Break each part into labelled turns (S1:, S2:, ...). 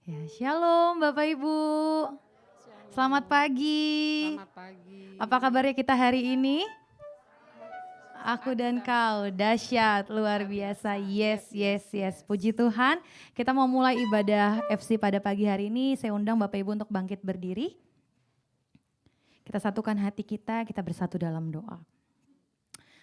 S1: Ya, shalom Bapak Ibu. Selamat pagi.
S2: Selamat pagi.
S1: Apa kabarnya kita hari ini? Aku dan kau, dahsyat, luar biasa. Yes, yes, yes. Puji Tuhan. Kita mau mulai ibadah FC pada pagi hari ini. Saya undang Bapak Ibu untuk bangkit berdiri. Kita satukan hati kita bersatu dalam doa.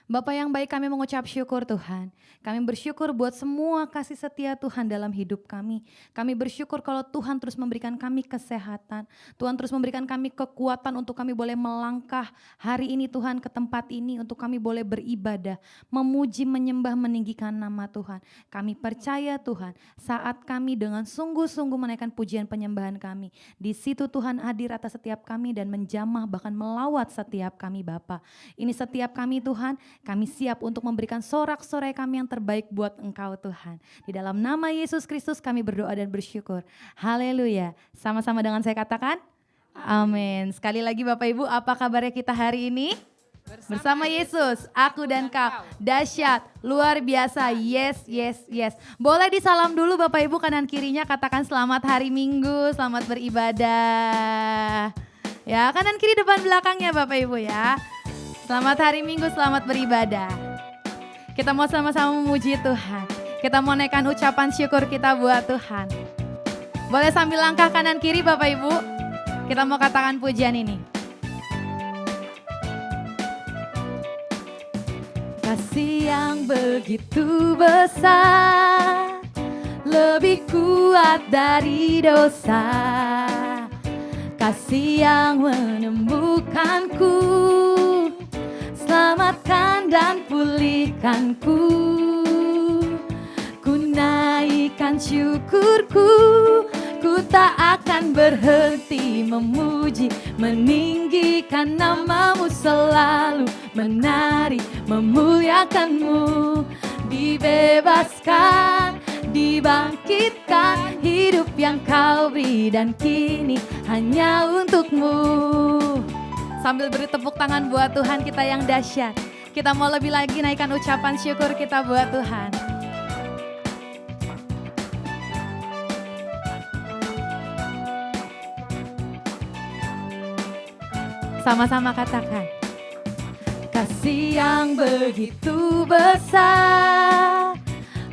S1: Bapak yang baik, kami mengucap syukur Tuhan. Kami bersyukur buat semua kasih setia Tuhan dalam hidup kami. Kami bersyukur kalau Tuhan terus memberikan kami kesehatan. Tuhan terus memberikan kami kekuatan untuk kami boleh melangkah hari ini Tuhan ke tempat ini. Untuk kami boleh beribadah, memuji, menyembah, meninggikan nama Tuhan. Kami percaya Tuhan, saat kami dengan sungguh-sungguh menaikkan pujian penyembahan kami, di situ Tuhan hadir atas setiap kami dan menjamah bahkan melawat setiap kami Bapa. Ini setiap kami Tuhan, kami siap untuk memberikan sorak-sorai kami yang terbaik buat Engkau Tuhan. Di dalam nama Yesus Kristus kami berdoa dan bersyukur. Haleluya. Sama-sama dengan saya katakan, amin. Sekali lagi Bapak Ibu, apa kabarnya kita hari ini? Bersama Yesus, aku dan kau, dahsyat, luar biasa, yes, yes, yes. Boleh disalam dulu Bapak Ibu kanan kirinya, katakan selamat hari Minggu, selamat beribadah. Ya, kanan kiri depan belakangnya Bapak Ibu ya. Selamat hari Minggu, selamat beribadah. Kita mau sama-sama memuji Tuhan. Kita mau naikkan ucapan syukur kita buat Tuhan. Boleh sambil langkah kanan kiri Bapak Ibu. Kita mau katakan pujian ini. Kasih yang begitu besar, lebih kuat dari dosa. Kasih yang menemukanku, selamatkan dan pulihkanku. Ku naikkan syukurku, ku tak akan berhenti memuji, meninggikan namamu selalu, menari, memuliakanmu. Dibebaskan, dibangkitkan, hidup yang kau beri dan kini hanya untukmu. Sambil beri tepuk tangan buat Tuhan kita yang dahsyat. Kita mau lebih lagi naikkan ucapan syukur kita buat Tuhan. Sama-sama katakan. Kasih yang begitu besar,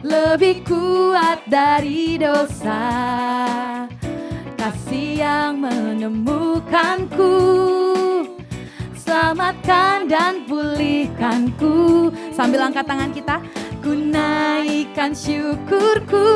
S1: lebih kuat dari dosa. Kasih yang menemukanku, selamatkan dan pulihkanku. Sambil angkat tangan kita. Ku naikkan syukurku,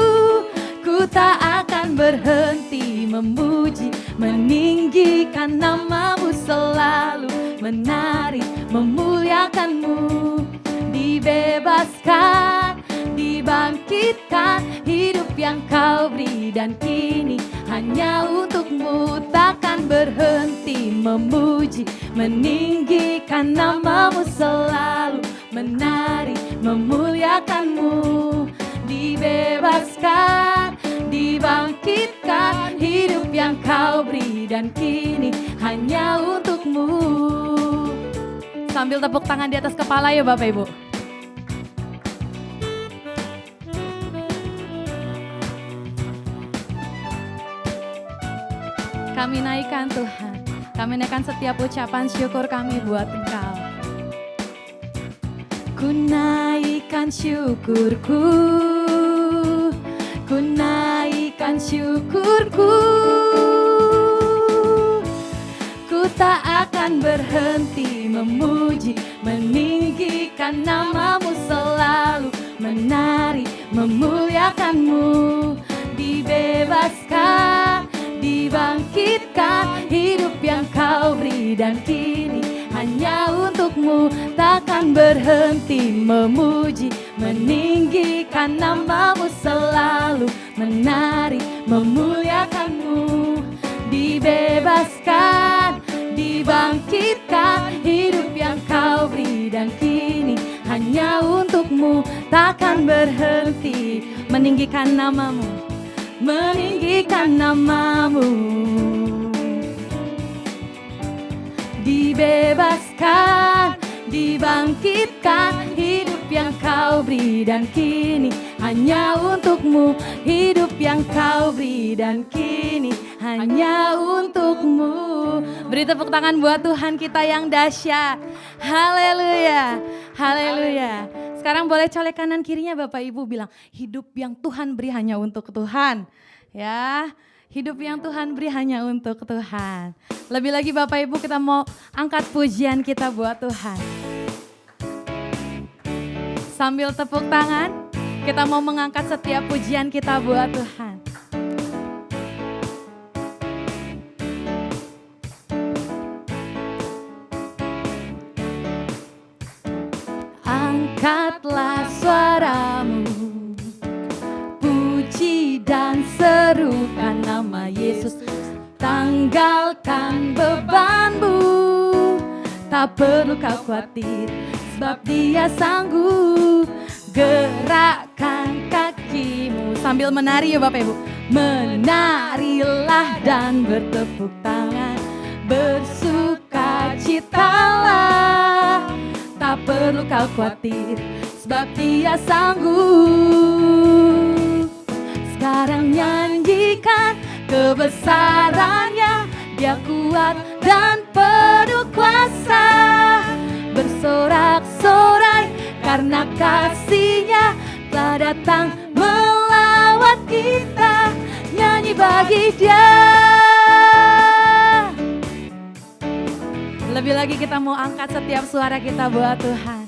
S1: ku tak akan berhenti memuji, meninggikan namamu selalu, menari, memuliakanmu. Dibebaskan, dibangkitkan, hidup yang kau beri dan kini hanya untukmu. Takkan berhenti memuji, meninggikan namamu selalu, menari, memuliakanmu. Dibebaskan, dibangkitkan, hidup yang kau beri dan kini hanya untukmu. Sambil tepuk tangan di atas kepala ya Bapak Ibu. Kami naikkan Tuhan, kami naikkan setiap ucapan syukur kami buat Engkau. Ku naikkan syukurku, ku naikkan syukurku, ku tak akan berhenti memuji, meninggikan namamu selalu, menari, memuliakanmu. Dibebaskan, dibangkitkan, hidup yang kau beri dan kini hanya untukmu. Takkan berhenti memuji, meninggikan namamu selalu, menari, memuliakanmu. Dibebaskan, dibangkitkan, hidup yang kau beri dan kini hanya untukmu. Takkan berhenti meninggikan namamu, meninggikan namamu. Dibebaskan, dibangkitkan, hidup yang kau beri dan kini hanya untukmu. Hidup yang kau beri dan kini hanya untukmu. Beri tepuk tangan buat Tuhan kita yang dahsyat. Haleluya, haleluya. Sekarang boleh colek kanan kirinya Bapak Ibu bilang, hidup yang Tuhan beri hanya untuk Tuhan. Ya, hidup yang Tuhan beri hanya untuk Tuhan. Lebih lagi Bapak Ibu, kita mau angkat pujian kita buat Tuhan. Sambil tepuk tangan, kita mau mengangkat setiap pujian kita buat Tuhan. Angkatlah suaramu, puji dan serukan nama Yesus. Tanggalkan bebanmu, tak perlu kau khawatir, sebab Dia sanggup. Gerakkan kakimu sambil menari ya Bapak Ibu. Menarilah dan bertepuk tangan, bersukacitalah. Tak perlu kau khawatir, sebab Dia sanggup. Sekarang nyanyikan kebesarannya, Dia kuat dan penuh kuasa. Bersorak-sorai karena kasih-Nya telah datang melawat kita. Nyanyi bagi Dia. Lebih lagi kita mau angkat setiap suara kita buat Tuhan.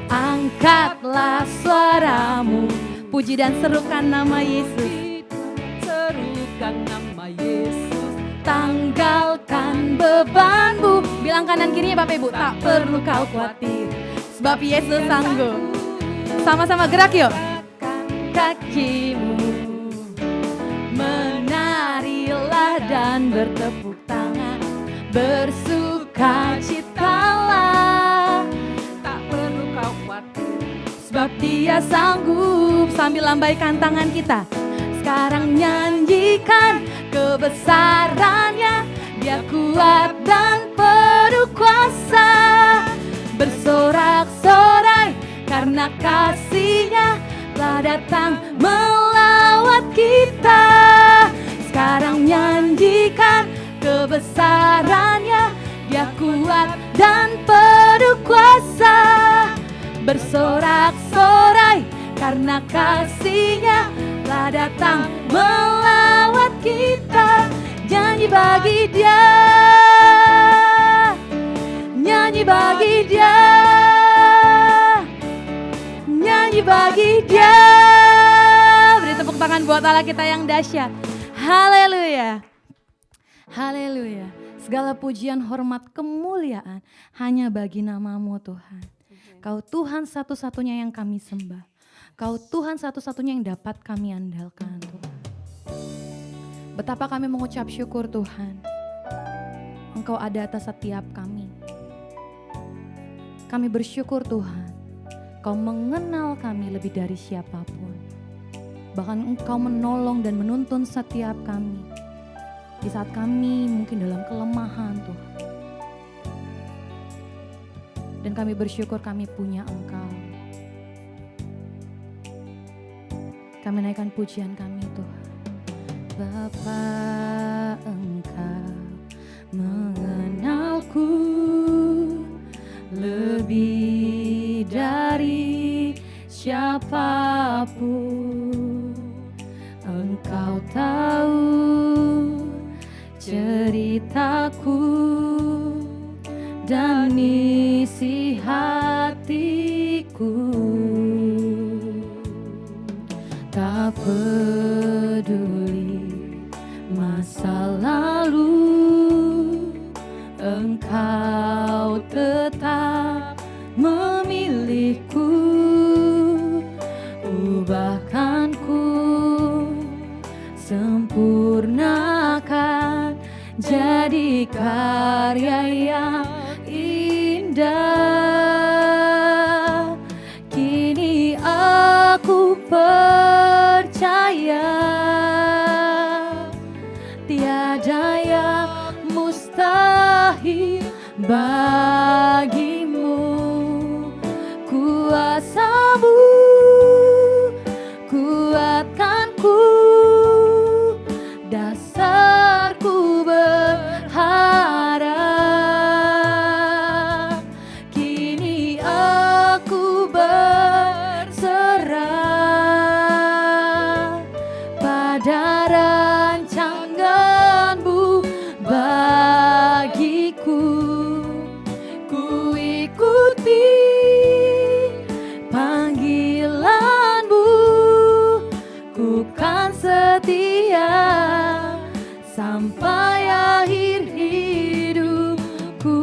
S1: Angkatlah suaramu, puji dan serukan nama Yesus. Serukan nama Yesus. Tanggalkan bebanmu. Bilang kanan kirinya Bapak Ibu, tak perlu kau khawatir, sebab Yesus sanggup. Sama-sama gerak yuk. Kakimu, menarilah dan bertepuk tangan, bersukacitalah. Tak perlu kau khawatir, sebab Dia sanggup. Sambil lambaikan tangan kita, sekarang nyanyikan kebesarannya, Dia kuat dan penuh kuasa. Bersorak-sorai karena kasih-Nya telah datang melawat kita. Sekarang nyanyikan kebesarannya, Dia kuat dan penuh kuasa. Bersorak-sorai karena kasih-Nya telah datang melawat kita. Nyanyi bagi Dia, nyanyi bagi Dia, nyanyi bagi Dia. Beri tepuk tangan buat Allah kita yang dahsyat. Haleluya, haleluya. Segala pujian, hormat, kemuliaan hanya bagi nama-Mu Tuhan. Kau Tuhan satu-satunya yang kami sembah. Kau Tuhan satu-satunya yang dapat kami andalkan Tuhan. Betapa kami mengucap syukur Tuhan. Engkau ada atas setiap kami. Kami bersyukur Tuhan. Kau mengenal kami lebih dari siapapun. Bahkan Engkau menolong dan menuntun setiap kami. Di saat kami mungkin dalam kelemahan Tuhan. Dan kami bersyukur kami punya Engkau. Kami naikkan pujian kami Tuhan. Bapa, Engkau mengenalku lebih dari siapapun. Engkau tahu ceritaku dan isi hatiku. Tak peduli masa lalu, Engkau tetap memilihku. Ubahkanku, sempurnakan, jadi karya yang indah. Kini aku percaya tiada yang mustahil bagimu. Kuasa-Mu dasarku berharap. Kini aku berserah pada rancangan-Mu bagiku. Ku ikuti panggilan-Mu, ku kan setia sampai akhir hidupku.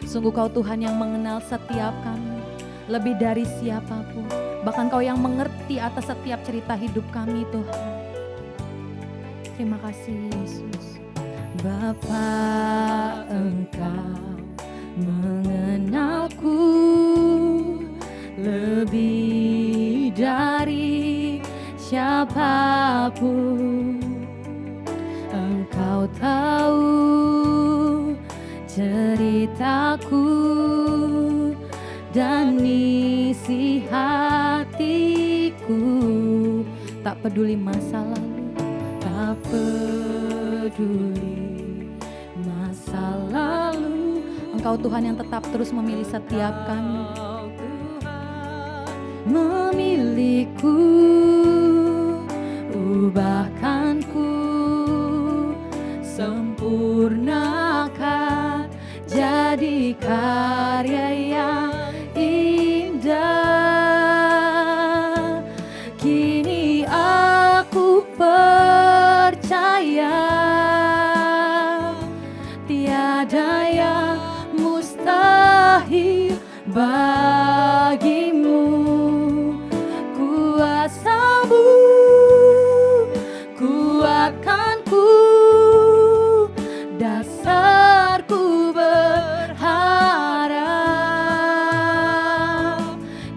S1: Sungguh Kau Tuhan yang mengenal setiap kami lebih dari siapapun. Bahkan Kau yang mengerti atas setiap cerita hidup kami Tuhan. Terima kasih Yesus. Bapa, Engkau mengenalku lebih dari siapapun. Engkau tahu ceritaku dan isi hatiku. Tak peduli masa lalu, tak peduli masa lalu. Engkau Tuhan yang tetap terus memilih setiap kami. Memilihku, ubahkanku, sempurnakan jadi karya yang indah. Kini aku percaya tiada yang mustahil bagimu. Kuasa-Mu kuatkanku, dasarku berharap.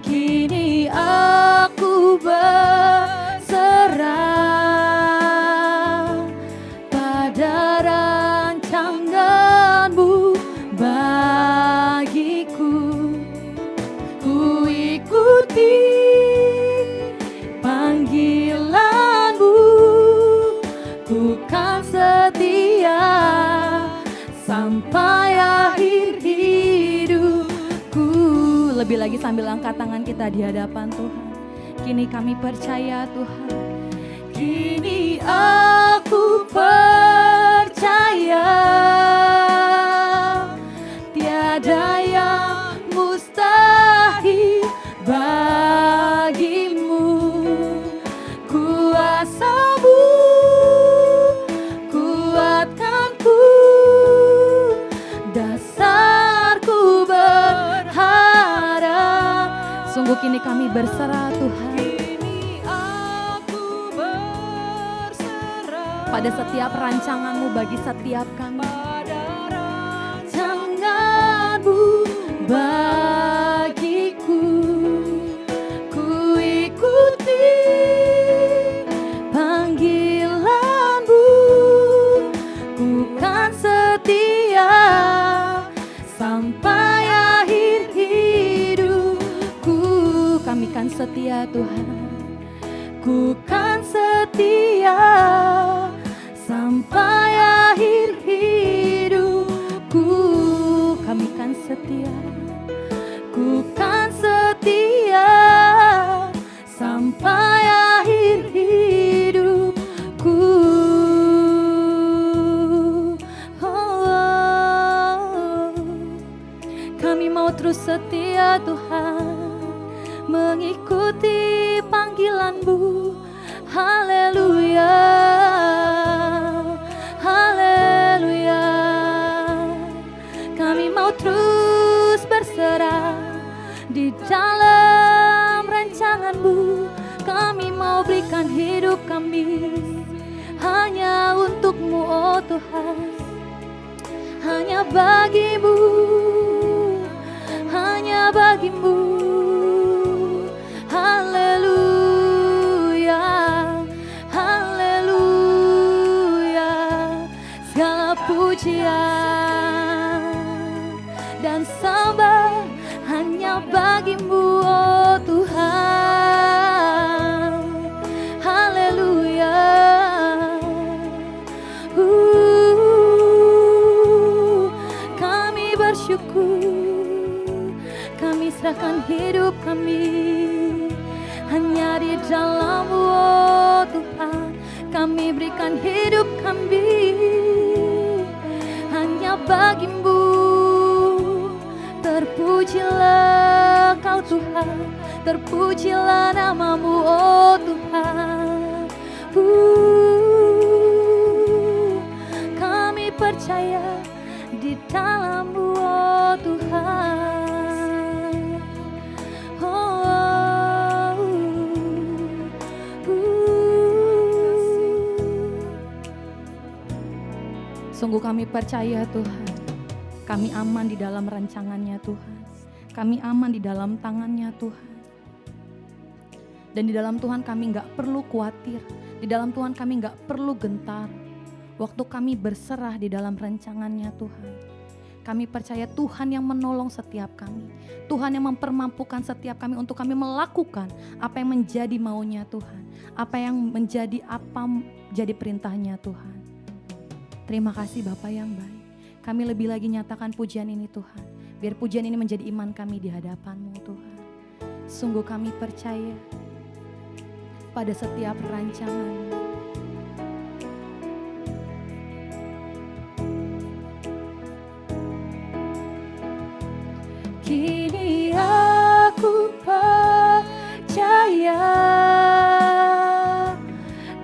S1: Kini aku berserah pada rancangan-Mu bagiku. Ku ikuti panggilan-Mu, ku kan setia sampai akhir hidupku. Lebih lagi sambil angkat tangan kita di hadapan Tuhan. Kini kami percaya Tuhan. Kini aku percaya tiada yang mustahil bagimu. Kuasa-Mu kuatkanku, dasarku berharap. Sungguh kini kami berserah Tuhan. Kini aku berserah pada setiap rancangan-Mu bagi setiap kami. Pada rancangan-Mu bagiku. Ku ikuti panggilan-Mu, ku kan setia sampai akhir hidupku. Kami kan setia Tuhan, ku kan setia sampai akhir hidupku. Kami kan setia, ku kan setia sampai akhir hidupku. Oh, kami mau terus setia Tuhan, mengikuti panggilan-Mu. Haleluya, haleluya. Kami mau terus berserah di dalam rancangan-Mu. Kami mau berikan hidup kami hanya untuk-Mu, oh Tuhan. Hanya bagi-Mu, hanya bagi-Mu. Haleluya, haleluya. Segala pujian dan sembah hanya bagi-Mu, oh Tuhan. Haleluya. berikan hidup kami hanya bagimu. Terpujilah Kau Tuhan, terpujilah namamu oh Tuhan. Kami percaya di dalam-Mu oh Tuhan. Sungguh kami percaya Tuhan, kami aman di dalam rancangannya Tuhan. Kami aman di dalam tangannya Tuhan. Dan di dalam Tuhan kami gak perlu khawatir. Di dalam Tuhan kami gak perlu gentar. Waktu kami berserah di dalam rancangannya Tuhan. Kami percaya Tuhan yang menolong setiap kami. Tuhan yang mempermampukan setiap kami untuk kami melakukan apa yang menjadi maunya Tuhan. Apa yang menjadi perintahnya Tuhan. Terima kasih Bapa yang baik. Kami lebih lagi nyatakan pujian ini Tuhan. Biar pujian ini menjadi iman kami di hadapan-Mu Tuhan. Sungguh kami percaya pada setiap rancangan-Mu. Kini aku percaya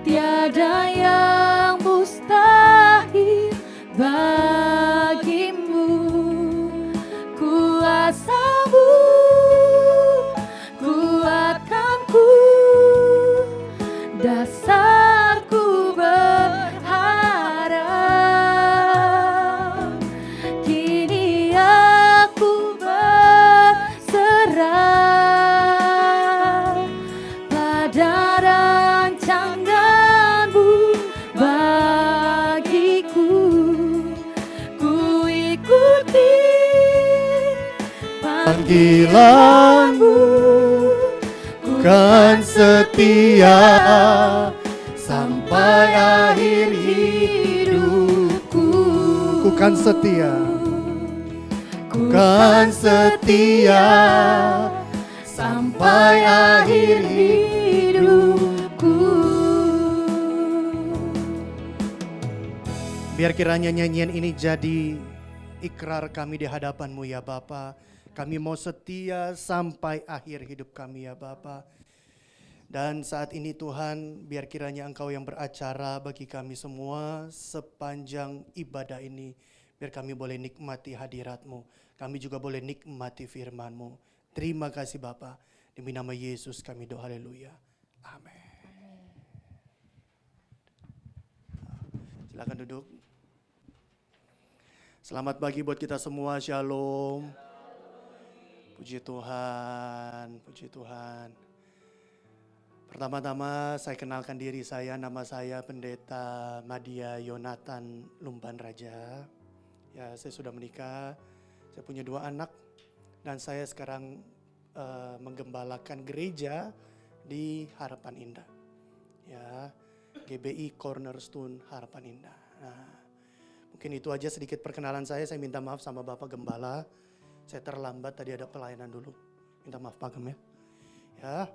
S1: tiada yang mustahil bagimu. Kuasa-Mu kuatkanku, dasarku berharap. Kini aku berserah pada rancangan-Mu bagiku. Ku ikuti panggilan-Mu,
S2: kan setia sampai akhir hidupku. Ku kan setia, ku kan setia sampai akhir hidupku. Biar kiranya nyanyian ini jadi ikrar kami di hadapan-Mu ya Bapa. Kami mau setia sampai akhir hidup kami ya Bapa. Dan saat ini Tuhan, biar kiranya Engkau yang beracara bagi kami semua sepanjang ibadah ini. Biar kami boleh nikmati hadirat-Mu. Kami juga boleh nikmati firman-Mu. Terima kasih Bapa. Demi nama Yesus kami doa, haleluya. Amin. Silakan duduk. Selamat pagi buat kita semua, shalom. Puji Tuhan, puji Tuhan. Pertama-tama saya kenalkan diri saya, nama saya Pendeta Madia Yonatan Lumban Raja. Ya, saya sudah menikah, saya punya 2 anak dan saya sekarang menggembalakan gereja di Harapan Indah. Ya, GBI Cornerstone Harapan Indah. Nah, mungkin itu aja sedikit perkenalan saya minta maaf sama Bapak Gembala. Saya terlambat, tadi ada pelayanan dulu. Minta maaf Pak Gem ya. Ya.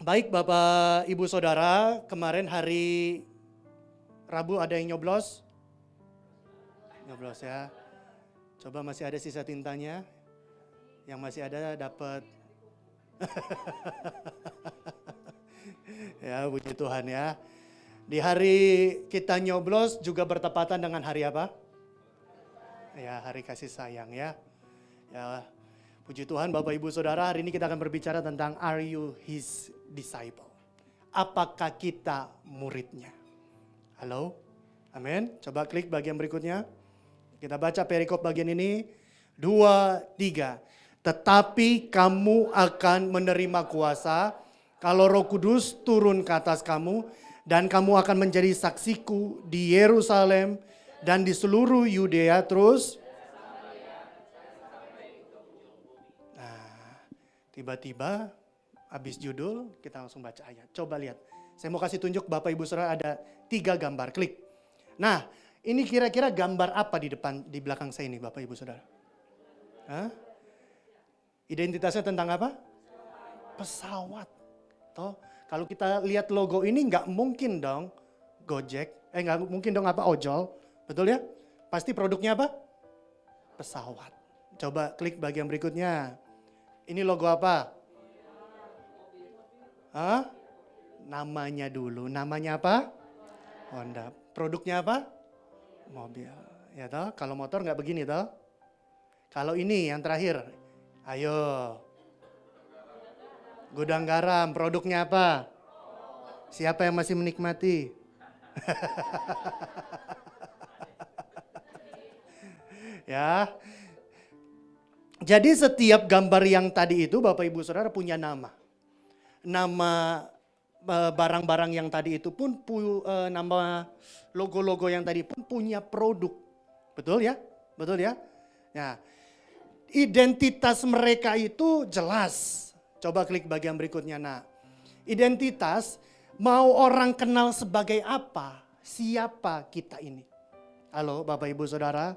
S2: Baik Bapak Ibu Saudara, kemarin hari Rabu ada yang nyoblos? Nyoblos ya. Coba masih ada sisa tintanya? Yang masih ada dapat. Ya, puji Tuhan ya. Di hari kita nyoblos juga bertepatan dengan hari apa? Ya, hari kasih sayang ya. Ya, puji Tuhan Bapak Ibu Saudara, hari ini kita akan berbicara tentang are you his disciple? Apakah kita muridnya? Halo? Amin. Coba klik bagian berikutnya. Kita baca perikop bagian ini. 2, 3. Tetapi kamu akan menerima kuasa kalau Roh Kudus turun ke atas kamu dan kamu akan menjadi saksiku di Yerusalem dan di seluruh Yudea terus. Nah, tiba-tiba habis judul kita langsung baca ayat. Coba lihat. Saya mau kasih tunjuk Bapak Ibu Saudara ada 3 gambar. Klik. Nah, ini kira-kira gambar apa di belakang saya ini Bapak Ibu Saudara? Hah? Identitasnya tentang apa? Pesawat. Toh, Kalau kita lihat logo ini nggak mungkin dong Gojek, nggak mungkin dong ojol, betul ya? Pasti produknya apa? Pesawat. Coba klik bagian berikutnya. Ini logo apa? Hah? Namanya dulu, namanya apa? Honda. Produknya apa? Mobil. Ya toh, kalau motor nggak begini toh. Kalau ini yang terakhir, ayo. Gudang garam, produknya apa? Siapa yang masih menikmati? Ya. Jadi setiap gambar yang tadi itu Bapak Ibu Saudara punya nama. Nama barang-barang yang tadi itu pun nama logo-logo yang tadi pun punya produk. Betul ya? Betul ya? Nah, identitas mereka itu jelas. Coba klik bagian berikutnya. Nah, identitas mau orang kenal sebagai apa? Siapa kita ini? Halo Bapak Ibu Saudara.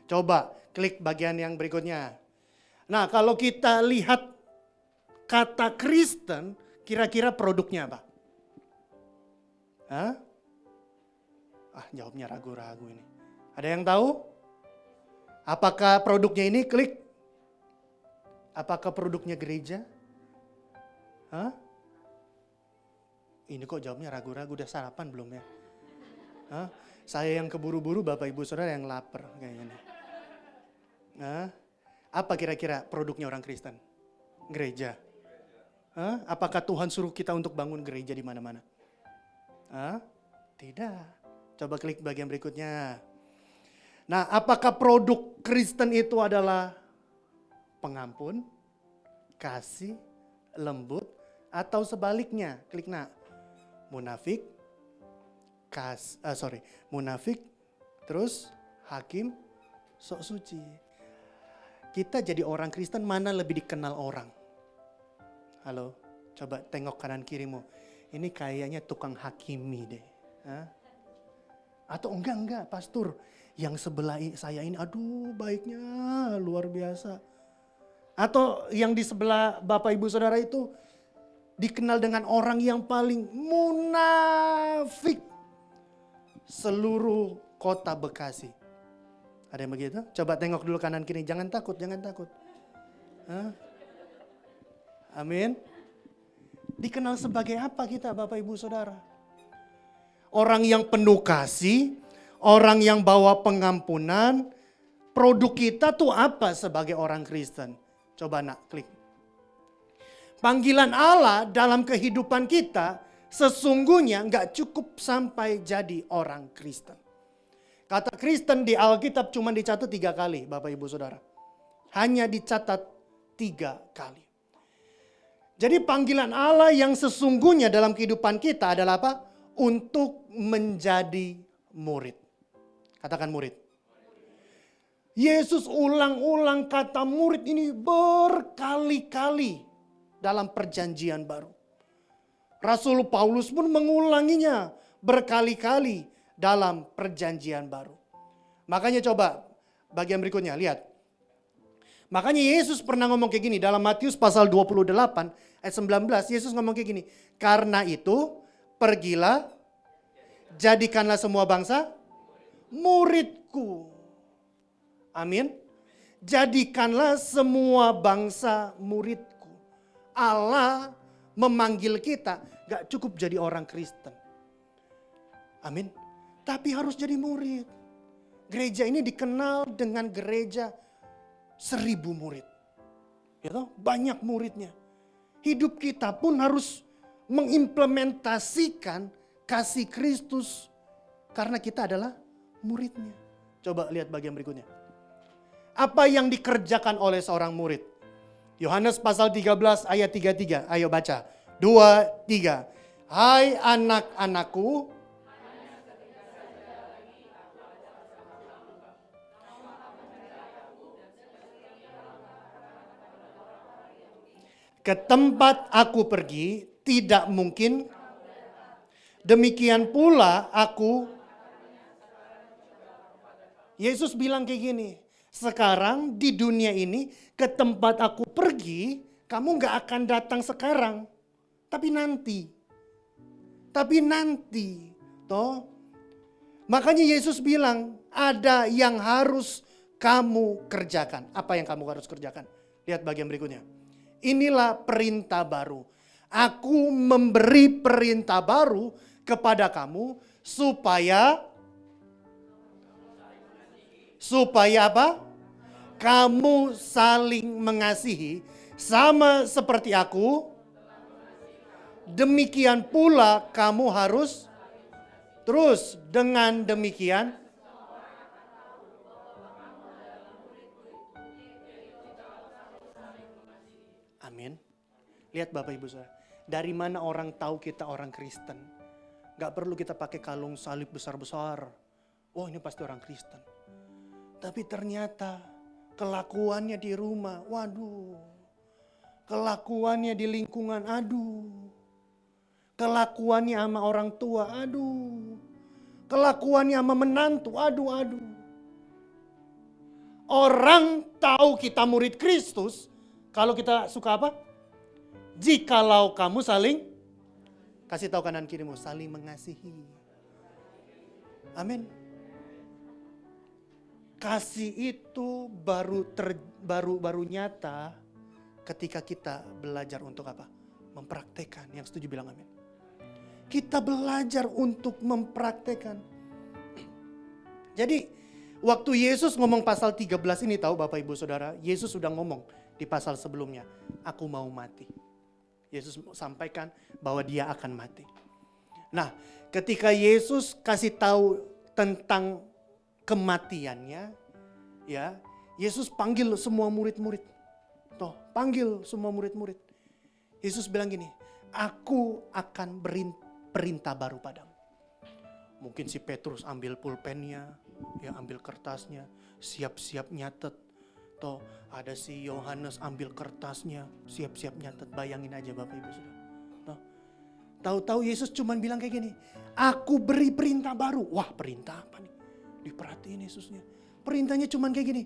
S2: Coba klik bagian yang berikutnya. Nah, kalau kita lihat kata Kristen, kira-kira produknya apa? Hah? Jawabnya ragu-ragu ini. Ada yang tahu? Apakah produknya ini? Klik. Apakah produknya gereja? Hah? Ini kok jawabnya ragu-ragu, udah sarapan belum ya? Hah? Saya yang keburu-buru, Bapak Ibu Saudara yang lapar kayaknya nih. Hah? Apa kira-kira produknya orang Kristen? Gereja. Hah? Apakah Tuhan suruh kita untuk bangun gereja di mana-mana? Hah? Tidak. Coba klik bagian berikutnya. Nah, apakah produk Kristen itu adalah pengampun, kasih, lembut, atau sebaliknya? Klik nak. Munafik, munafik, terus hakim, sok suci. Kita jadi orang Kristen mana lebih dikenal orang? Halo, coba tengok kanan kirimu. Ini kayaknya tukang hakimi deh. Hah? Atau enggak, pastor. Yang sebelah saya ini, aduh baiknya luar biasa. Atau yang di sebelah Bapak Ibu Saudara itu dikenal dengan orang yang paling munafik seluruh kota Bekasi. Ada yang begitu? Coba tengok dulu kanan kiri, jangan takut. Hah? Amin. Dikenal sebagai apa kita Bapak Ibu Saudara? Orang yang penuh kasih, orang yang bawa pengampunan. Produk kita tuh apa sebagai orang Kristen? Coba nak klik. Panggilan Allah dalam kehidupan kita sesungguhnya nggak cukup sampai jadi orang Kristen. Kata Kristen di Alkitab cuma dicatat 3 kali Bapak Ibu Saudara. Hanya dicatat 3 kali. Jadi panggilan Allah yang sesungguhnya dalam kehidupan kita adalah apa? Untuk menjadi murid. Katakan murid. Yesus ulang-ulang kata murid ini berkali-kali dalam perjanjian baru. Rasul Paulus pun mengulanginya berkali-kali dalam perjanjian baru. Makanya coba bagian berikutnya, lihat. Makanya Yesus pernah ngomong kayak gini dalam Matius pasal 28 ayat 19. Yesus ngomong kayak gini. Karena itu pergilah, jadikanlah semua bangsa muridku. Amin. Jadikanlah semua bangsa muridku. Allah memanggil kita gak cukup jadi orang Kristen. Amin. Tapi harus jadi murid. Gereja ini dikenal dengan gereja 1000 murid. Gitu? Banyak muridnya. Hidup kita pun harus mengimplementasikan kasih Kristus. Karena kita adalah muridnya. Coba lihat bagian berikutnya. Apa yang dikerjakan oleh seorang murid? Yohanes pasal 13 ayat 33. Ayo baca. 2, 3. Hai anak-anakku. Ke tempat aku pergi tidak mungkin. Demikian pula aku. Yesus bilang kayak gini. Sekarang di dunia ini ke tempat aku pergi, kamu gak akan datang sekarang. Tapi nanti. tapi nanti. Toh. Makanya Yesus bilang, ada yang harus kamu kerjakan. Apa yang kamu harus kerjakan? Lihat bagian berikutnya. Inilah perintah baru. Aku memberi perintah baru kepada kamu supaya apa? Kamu saling mengasihi sama seperti aku. Demikian pula kamu harus terus dengan demikian. Amin. Lihat Bapak Ibu Saudara. Dari mana orang tahu kita orang Kristen? Gak perlu kita pakai kalung salib besar-besar. Oh ini pasti orang Kristen. Tapi ternyata kelakuannya di rumah, waduh. Kelakuannya di lingkungan, aduh. Kelakuannya sama orang tua, aduh. Kelakuannya sama menantu, aduh. Orang tahu kita murid Kristus, kalau kita suka apa? Jikalau kamu saling, kasih tahu kanan kirimu, saling mengasihi. Amin. Kasih itu baru nyata ketika kita belajar untuk apa? Mempraktekkan. Yang setuju bilang amin. Kita belajar untuk mempraktekkan. Jadi waktu Yesus ngomong pasal 13 ini, tahu Bapak Ibu Saudara, Yesus sudah ngomong di pasal sebelumnya, aku mau mati. Yesus sampaikan bahwa dia akan mati. Nah, ketika Yesus kasih tahu tentang kematiannya, ya, Yesus panggil semua murid-murid. Toh, panggil semua murid-murid. Yesus bilang gini, aku akan beri perintah baru padamu. Mungkin si Petrus ambil pulpennya, ya ambil kertasnya, siap-siap nyatet. Toh, ada si Yohanes ambil kertasnya, siap-siap nyatet. Bayangin aja Bapak Ibu Saudara. Toh, tahu-tahu Yesus cuma bilang kayak gini, aku beri perintah baru. Wah, perintah apa nih? Diperhatiin Yesusnya. Perintahnya cuma kayak gini,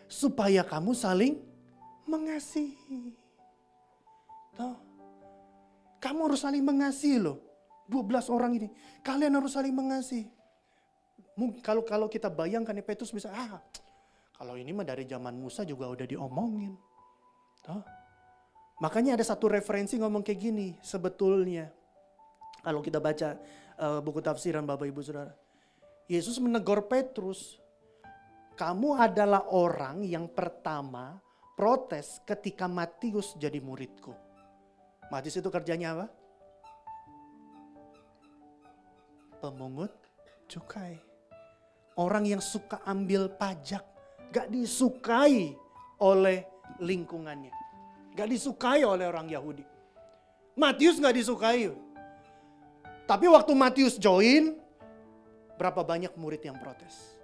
S2: supaya kamu saling mengasihi. Toh, kamu harus saling mengasihi loh. 12 orang ini, kalian harus saling mengasihi. Kalau kita bayangkan ya, Petrus bisa, kalau ini mah dari zaman Musa juga udah diomongin. Toh, makanya ada satu referensi ngomong kayak gini, sebetulnya. Kalau kita baca buku tafsiran Bapak Ibu Saudara. Yesus menegur Petrus, kamu adalah orang yang pertama protes ketika Matius jadi muridku. Matius itu kerjanya apa? Pemungut cukai. Orang yang suka ambil pajak. Gak disukai oleh lingkungannya. Gak disukai oleh orang Yahudi. Matius gak disukai. Tapi waktu Matius join, berapa banyak murid yang protes.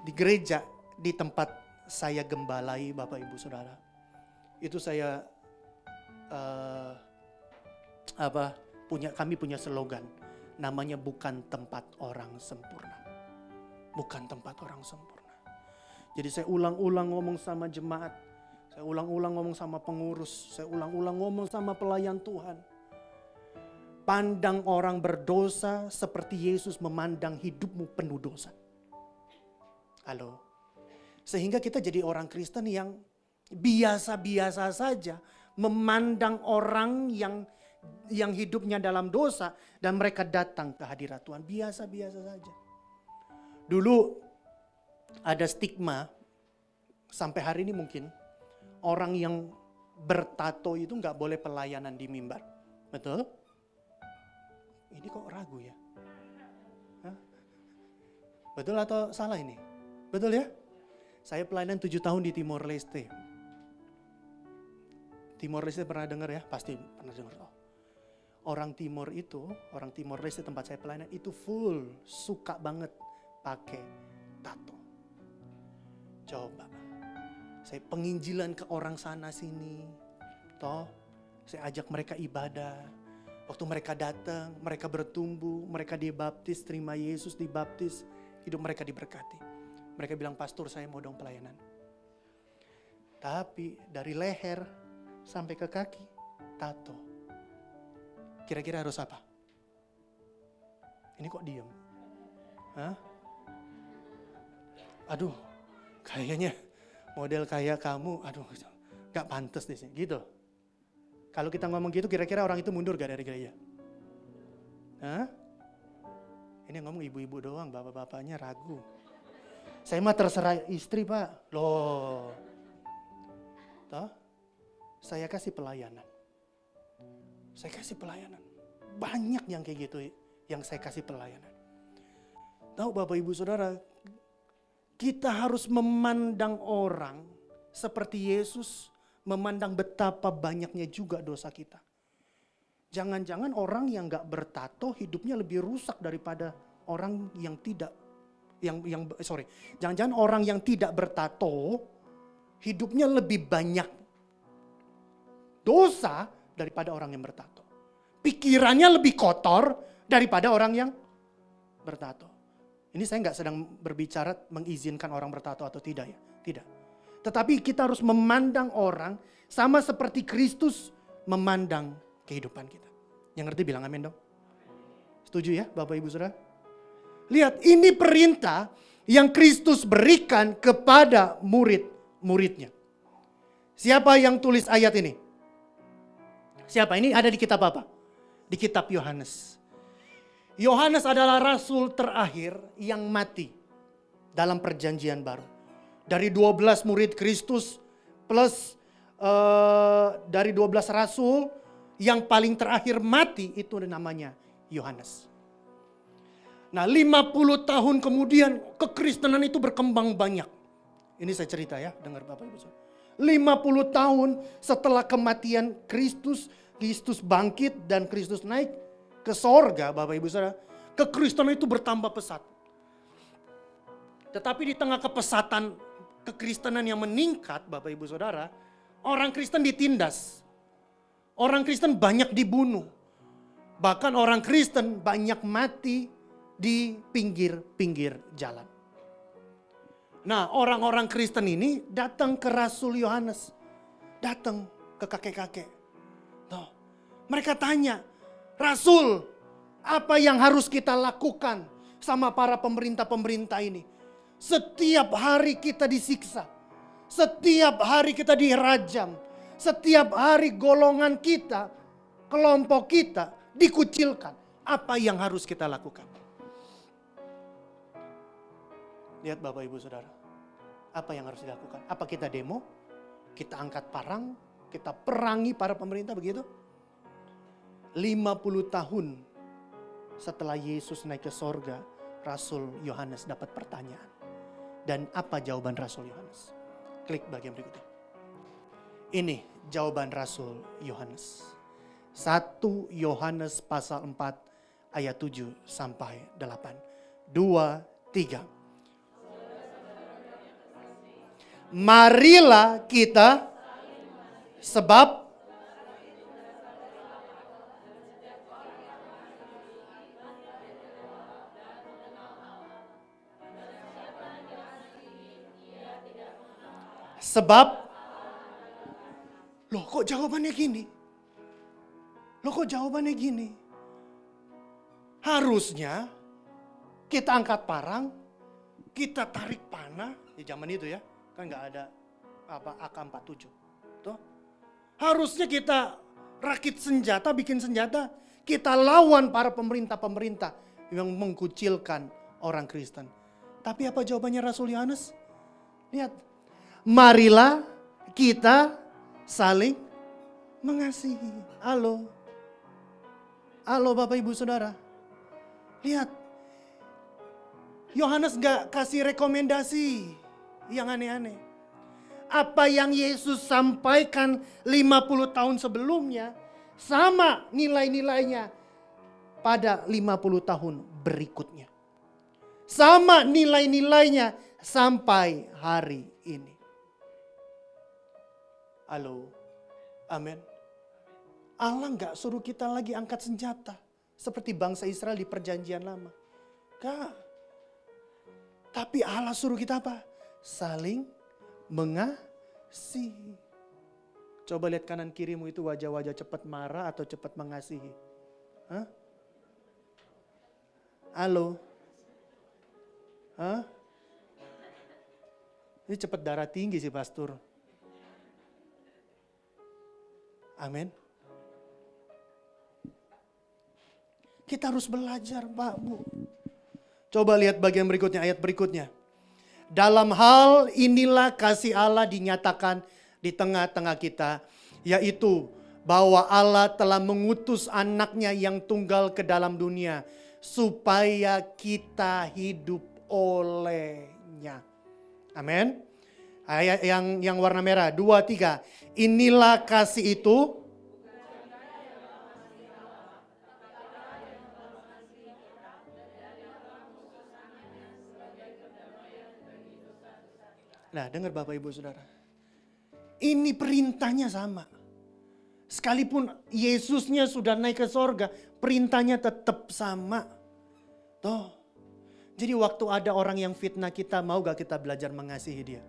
S2: Di gereja, di tempat saya gembalai Bapak Ibu Saudara. Itu saya kami punya slogan. Namanya bukan tempat orang sempurna. Bukan tempat orang sempurna. Jadi saya ulang-ulang ngomong sama jemaat. Saya ulang-ulang ngomong sama pengurus. Saya ulang-ulang ngomong sama pelayan Tuhan. Pandang orang berdosa seperti Yesus memandang hidupmu penuh dosa. Halo. Sehingga kita jadi orang Kristen yang biasa-biasa saja. Memandang orang yang hidupnya dalam dosa. Dan mereka datang ke hadirat Tuhan. Biasa-biasa saja. Dulu ada stigma. Sampai hari ini mungkin. Orang yang bertato itu gak boleh pelayanan di mimbar. Betul? Ini kok ragu ya? Hah? Betul atau salah ini? Betul ya? Saya pelayanan 7 tahun di Timor Leste. Timor Leste pernah dengar ya? Pasti pernah dengar. Orang Timor Leste tempat saya pelayanan itu full suka banget pakai tato. Coba. Saya penginjilan ke orang sana sini. Toh, saya ajak mereka ibadah. Waktu mereka datang, mereka bertumbuh, mereka dibaptis, terima Yesus, dibaptis, hidup mereka diberkati. Mereka bilang, pastor saya mau dong pelayanan. Tapi dari leher sampai ke kaki, tato. kira-kira harus apa? Ini kok diem? Hah? Aduh, kayaknya model kayak kamu, aduh gak pantas di sini, gitu. Kalau kita ngomong gitu, kira-kira orang itu mundur gak dari gereja? Hah? Ini ngomong ibu-ibu doang, bapak-bapaknya ragu. Saya mah terserah istri, Pak. Loh. Toh? Saya kasih pelayanan. Saya kasih pelayanan. Banyak yang kayak gitu yang saya kasih pelayanan. Tahu Bapak Ibu Saudara, kita harus memandang orang seperti Yesus memandang betapa banyaknya juga dosa kita. Jangan-jangan orang yang gak bertato hidupnya lebih rusak daripada orang yang tidak. Jangan-jangan orang yang tidak bertato hidupnya lebih banyak dosa daripada orang yang bertato. Pikirannya lebih kotor daripada orang yang bertato. Ini saya nggak sedang berbicara mengizinkan orang bertato atau tidak ya. Tidak. Tetapi kita harus memandang orang sama seperti Kristus memandang kehidupan kita. Yang ngerti bilang amin dong. Setuju ya Bapak Ibu Saudara? Lihat, ini perintah yang Kristus berikan kepada murid-muridnya. Siapa yang tulis ayat ini? Siapa? Ini ada di kitab apa? Di kitab Yohanes. Yohanes adalah rasul terakhir yang mati dalam perjanjian baru. Dari 12 murid Kristus plus dari 12 rasul yang paling terakhir mati itu namanya Yohanes. Nah 50 tahun kemudian kekristenan itu berkembang banyak. Ini saya cerita ya, dengar Bapak Ibu. 50 tahun setelah kematian Kristus, Kristus bangkit dan Kristus naik ke sorga Bapak Ibu Saudara. Kekristenan itu bertambah pesat. Tetapi di tengah kepesatan kekristenan yang meningkat Bapak Ibu Saudara, orang Kristen ditindas. Orang Kristen banyak dibunuh. Bahkan orang Kristen banyak mati di pinggir-pinggir jalan. Nah, orang-orang Kristen ini datang ke Rasul Yohanes. Datang ke kakek-kakek. Tuh, mereka tanya, Rasul, apa yang harus kita lakukan sama para pemerintah-pemerintah ini? Setiap hari kita disiksa. Setiap hari kita dirajam. Setiap hari golongan kita, kelompok kita dikucilkan. Apa yang harus kita lakukan? Lihat Bapak Ibu Saudara, apa yang harus dilakukan? Apa kita demo? Kita angkat parang? Kita perangi para pemerintah begitu? 50 tahun setelah Yesus naik ke sorga, Rasul Yohanes dapat pertanyaan. Dan apa jawaban Rasul Yohanes? Klik bagian berikutnya. Ini jawaban Rasul Yohanes. 1 Yohanes pasal 4 ayat 7 sampai 8. 2, 3. Marilah kita sebab loh kok jawabannya gini? Harusnya kita angkat parang, kita tarik panah di zaman itu ya. Kan nggak ada AK-47. Tuh. Harusnya kita rakit senjata, bikin senjata. Kita lawan para pemerintah-pemerintah yang mengkucilkan orang Kristen. Tapi apa jawabannya Rasul Yohanes? Lihat. Marilah kita saling mengasihi. Halo Bapak Ibu Saudara. Lihat. Yohanes gak kasih rekomendasi yang aneh-aneh. Apa yang Yesus sampaikan 50 tahun sebelumnya sama nilai-nilainya pada 50 tahun berikutnya. Sama nilai-nilainya sampai hari ini. Halo, amin. Allah gak suruh kita lagi angkat senjata seperti bangsa Israel di perjanjian lama. Gak. Tapi Allah suruh kita apa? Saling mengasihi. Coba lihat kanan kirimu itu wajah-wajah cepat marah atau cepat mengasihi. Hah? Halo? Hah? Ini cepat darah tinggi sih pastor. Amin. Kita harus belajar Pak, Bu. Coba lihat bagian berikutnya, ayat berikutnya. Dalam hal inilah kasih Allah dinyatakan di tengah-tengah kita, yaitu bahwa Allah telah mengutus anaknya yang tunggal ke dalam dunia, supaya kita hidup olehnya. Amin. Ayat yang warna merah, 2, 3. Inilah kasih itu. Nah, dengar Bapak Ibu Saudara. Ini perintahnya sama. Sekalipun Yesusnya sudah naik ke sorga, perintahnya tetap sama. Toh. Jadi waktu ada orang yang fitnah kita, mau gak kita belajar mengasihi dia?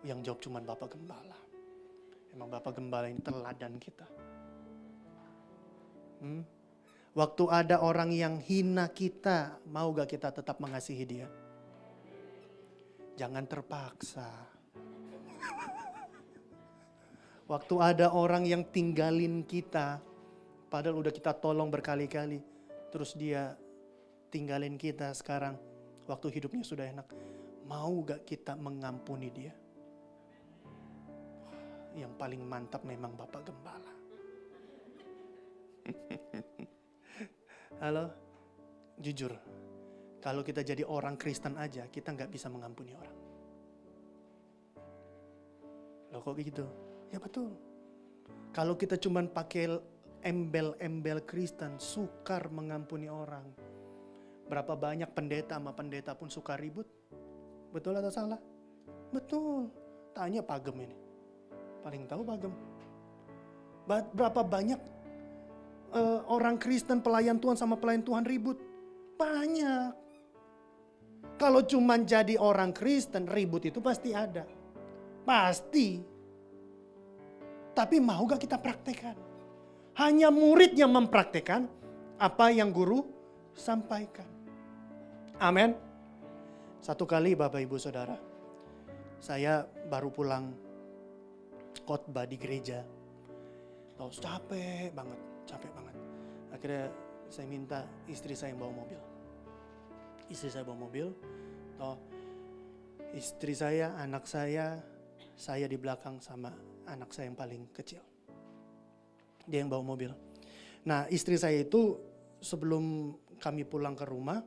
S2: Yang jawab cuma Bapak Gembala. Emang Bapak Gembala ini teladan kita. Waktu ada orang yang hina kita, mau gak kita tetap mengasihi dia? Jangan terpaksa. Waktu ada orang yang tinggalin kita, padahal udah kita tolong berkali-kali, terus dia tinggalin kita sekarang, waktu hidupnya sudah enak, mau gak kita mengampuni dia? Yang paling mantap memang Bapak Gembala. Halo, jujur. Kalau kita jadi orang Kristen aja, kita nggak bisa mengampuni orang. Loh kok gitu? Ya betul. Kalau kita cuman pakai embel-embel Kristen, sukar mengampuni orang. Berapa banyak pendeta sama pendeta pun suka ribut? Betul atau salah? Betul. Tanya Pagem ini. Paling tahu Pagem. Berapa banyak orang Kristen pelayan Tuhan sama pelayan Tuhan ribut? Banyak. Kalau cuma jadi orang Kristen, ribut itu pasti ada. Pasti. Tapi mau gak kita praktekkan? Hanya murid yang mempraktekkan apa yang guru sampaikan. Amin. Satu kali Bapak Ibu Saudara, saya baru pulang khotbah di gereja. Tahu capek banget. Akhirnya saya minta istri saya yang bawa mobil. Istri saya bawa mobil, istri saya, anak saya di belakang sama anak saya yang paling kecil. Dia yang bawa mobil. Nah, istri saya itu sebelum kami pulang ke rumah,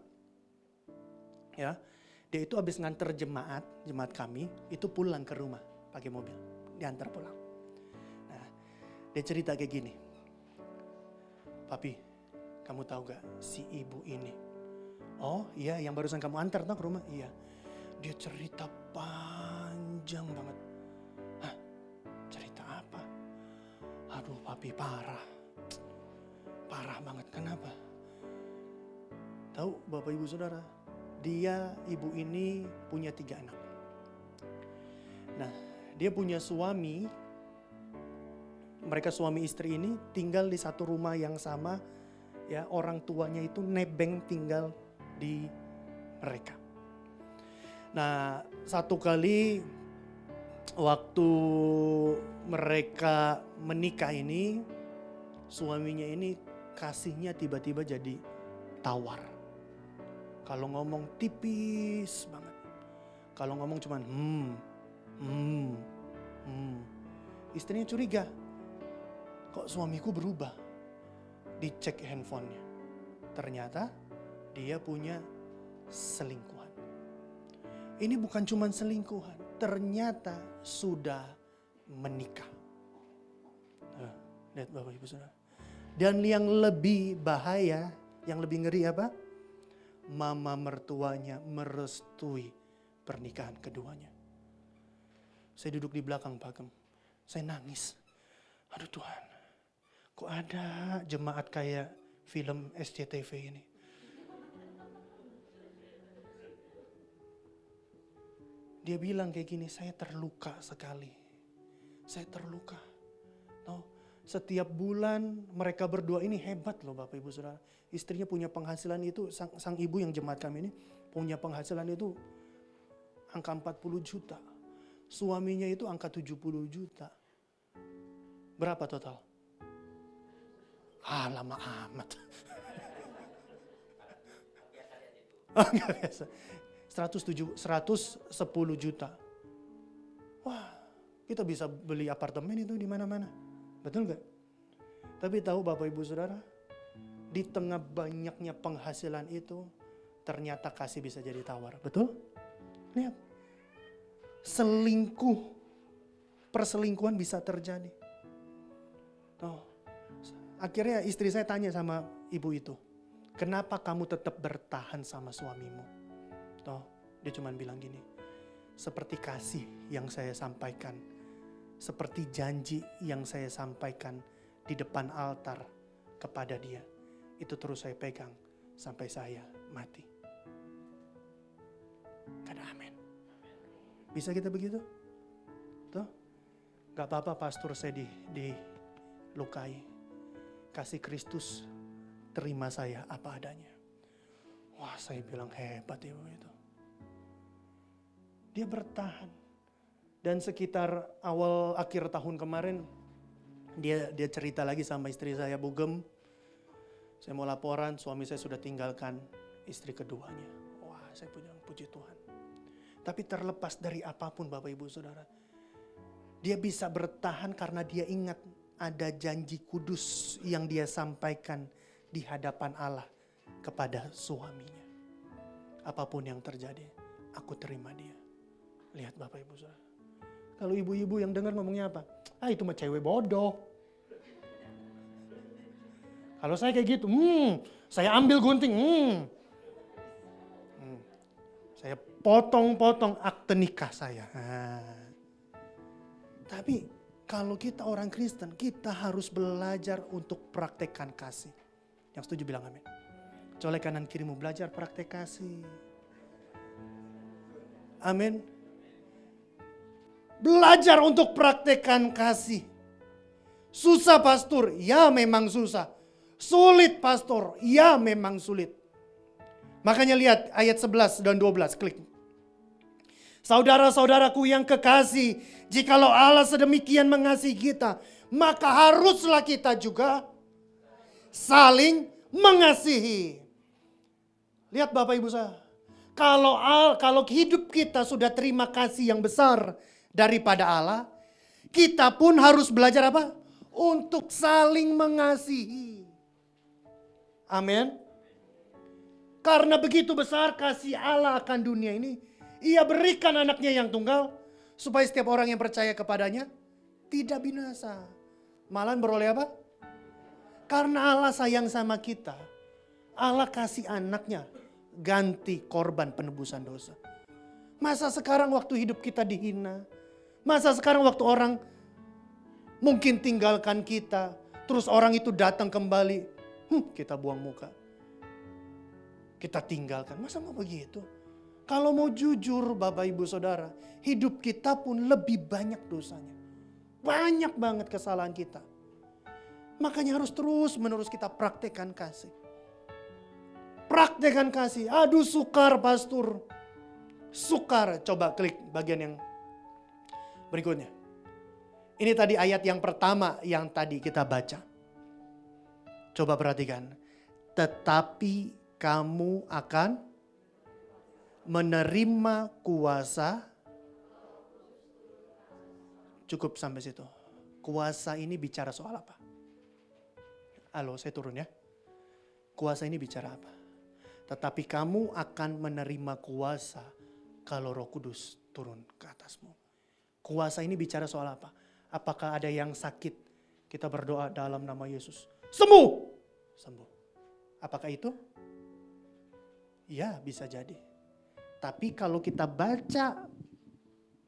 S2: ya, dia itu habis nganter jemaat kami, itu pulang ke rumah pakai mobil, diantar pulang. Nah, dia cerita kayak gini, "Papi, kamu tahu gak si ibu ini?" "Oh iya, yang barusan kamu antar ke rumah?" "Iya." Dia cerita panjang banget. "Hah? Cerita apa?" "Aduh papi, parah banget." "Kenapa?" Tahu Bapak Ibu Saudara, ibu ini punya 3 anak. Nah, dia punya suami, mereka suami istri ini tinggal di satu rumah yang sama, ya, orang tuanya itu nebeng tinggal di mereka. Nah, satu kali waktu mereka menikah ini, suaminya ini kasihnya tiba-tiba jadi tawar. Kalau ngomong tipis banget. Kalau ngomong cuman Istrinya curiga, kok suamiku berubah? Dicek handphonenya. Ternyata dia punya selingkuhan. Ini bukan cuma selingkuhan, ternyata sudah menikah. Lihat Bapak Ibu Saudara. Dan yang lebih bahaya, yang lebih ngeri apa? Mama mertuanya merestui pernikahan keduanya. Saya duduk di belakang Pagem, saya nangis. Aduh Tuhan, kok ada jemaat kayak film SCTV ini? Dia bilang kayak gini, saya terluka sekali. Saya terluka. Setiap bulan mereka berdua ini hebat loh Bapak Ibu Saudara. Istrinya punya penghasilan itu, sang ibu yang jemaat kami ini punya penghasilan itu angka 40 juta. Suaminya itu angka 70 juta. Berapa total? Lama amat. Enggak biasa. 110 juta. Wah, kita bisa beli apartemen itu di mana-mana. Betul gak? Tapi tahu Bapak Ibu Saudara, di tengah banyaknya penghasilan itu, ternyata kasih bisa jadi tawar. Betul? Lihat. Perselingkuhan bisa terjadi. Tuh. Akhirnya istri saya tanya sama ibu itu, kenapa kamu tetap bertahan sama suamimu? Tuh, dia cuma bilang gini, seperti kasih yang saya sampaikan, seperti janji yang saya sampaikan di depan altar kepada dia, itu terus saya pegang sampai saya mati. Kata amin. Bisa kita begitu? Tuh, gak apa-apa pastor saya dilukai. Kasih Kristus terima saya apa adanya. Wah, saya bilang hebat ibu itu. Dia bertahan. Dan sekitar awal akhir tahun kemarin, dia cerita lagi sama istri saya, Bugem, saya mau laporan, suami saya sudah tinggalkan istri keduanya. Wah, saya puji Tuhan. Tapi terlepas dari apapun Bapak Ibu Saudara, dia bisa bertahan karena dia ingat ada janji kudus yang dia sampaikan di hadapan Allah kepada suaminya. Apapun yang terjadi, aku terima dia. Lihat Bapak Ibu Saudara. Kalau ibu-ibu yang dengar ngomongnya apa? Itu mah cewek bodoh. Kalau saya kayak gitu, saya ambil gunting, saya potong-potong akte nikah saya. Tapi kalau kita orang Kristen, kita harus belajar untuk praktekkan kasih. Yang setuju bilang amin. Colek kanan kirimu, belajar praktek kasih. Amin. Belajar untuk praktekkan kasih. Susah pastor, ya memang susah. Sulit pastor, ya memang sulit. Makanya lihat ayat 11 dan 12, klik. Saudara-saudaraku yang kekasih, jikalau Allah sedemikian mengasihi kita, maka haruslah kita juga saling mengasihi. Lihat Bapak Ibu saya, kalau hidup kita sudah terima kasih yang besar daripada Allah, kita pun harus belajar apa? Untuk saling mengasihi. Amin. Karena begitu besar kasih Allah akan dunia ini, Ia berikan anaknya yang tunggal, supaya setiap orang yang percaya kepadanya tidak binasa, malahan beroleh apa? Karena Allah sayang sama kita, Allah kasih anaknya ganti korban penebusan dosa. Masa sekarang waktu hidup kita dihina, masa sekarang waktu orang mungkin tinggalkan kita, terus orang itu datang kembali, kita buang muka, kita tinggalkan. Masa mau begitu? Kalau mau jujur Bapak Ibu Saudara, hidup kita pun lebih banyak dosanya. Banyak banget kesalahan kita. Makanya harus terus menerus kita praktekkan kasih. Praktekkan kasih. Aduh sukar pastor. Sukar. Coba klik bagian yang berikutnya. Ini tadi ayat yang pertama yang tadi kita baca. Coba perhatikan. Tetapi kamu akan menerima kuasa. Cukup sampai situ. Kuasa ini bicara soal apa? Halo, saya turun ya. Kuasa ini bicara apa? Tetapi kamu akan menerima kuasa kalau Roh Kudus turun ke atasmu. Kuasa ini bicara soal apa? Apakah ada yang sakit? Kita berdoa dalam nama Yesus. Sembuh! Sembuh. Apakah itu? Ya, bisa jadi. Tapi kalau kita baca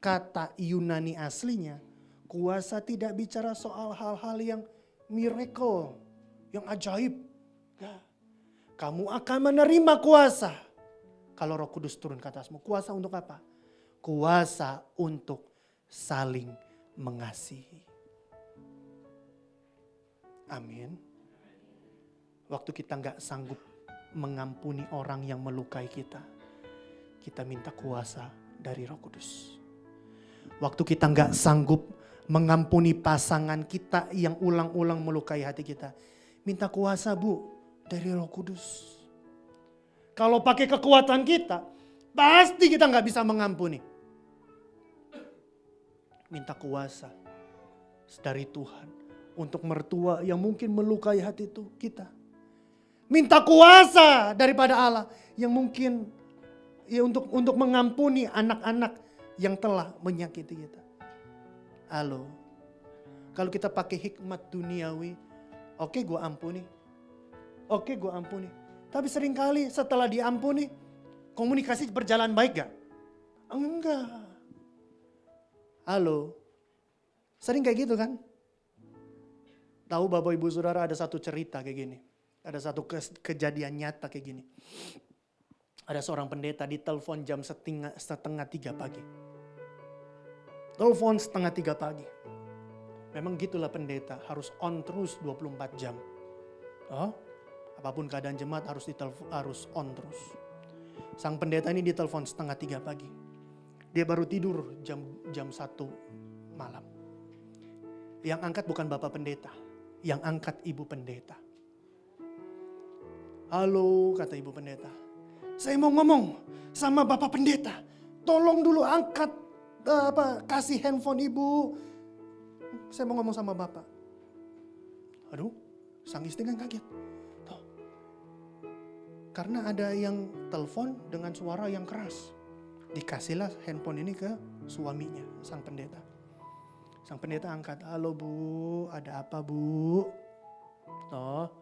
S2: kata Yunani aslinya, kuasa tidak bicara soal hal-hal yang miracle, yang ajaib. Ya. Kamu akan menerima kuasa kalau Roh Kudus turun ke atasmu. Kuasa untuk apa? Kuasa untuk saling mengasihi. Amin. Waktu kita nggak sanggup mengampuni orang yang melukai kita, kita minta kuasa dari Roh Kudus. Waktu kita nggak sanggup mengampuni pasangan kita yang ulang-ulang melukai hati kita, minta kuasa Bu dari Roh Kudus. Kalau pakai kekuatan kita, pasti kita nggak bisa mengampuni. Minta kuasa dari Tuhan untuk mertua yang mungkin melukai hati itu kita. Minta kuasa daripada Allah yang mungkin ya untuk mengampuni anak-anak yang telah menyakiti kita. Halo. Kalau kita pakai hikmat duniawi, oke gue ampuni. Oke gue ampuni. Tapi seringkali setelah diampuni, komunikasi berjalan baik gak? Enggak. Halo. Sering kayak gitu kan? Tahu Bapak Ibu Saudara ada satu cerita kayak gini. Ada satu kejadian nyata kayak gini. Ada seorang pendeta ditelepon jam setengah 3 pagi. Telepon setengah 3 pagi. Memang gitulah pendeta, harus on terus 24 jam. Oh, apapun keadaan jemaat harus on terus. Sang pendeta ini ditelepon setengah 3 pagi. Dia baru tidur jam 1 malam. Yang angkat bukan bapak pendeta, yang angkat ibu pendeta. Halo, kata ibu pendeta. Saya mau ngomong sama bapak pendeta. Tolong dulu angkat, kasih handphone ibu. Saya mau ngomong sama bapak. Aduh, sang istri kan kaget. Tuh. Karena ada yang telepon dengan suara yang keras. Dikasihlah handphone ini ke suaminya, sang pendeta. Sang pendeta angkat, halo Bu, ada apa Bu? Tuh.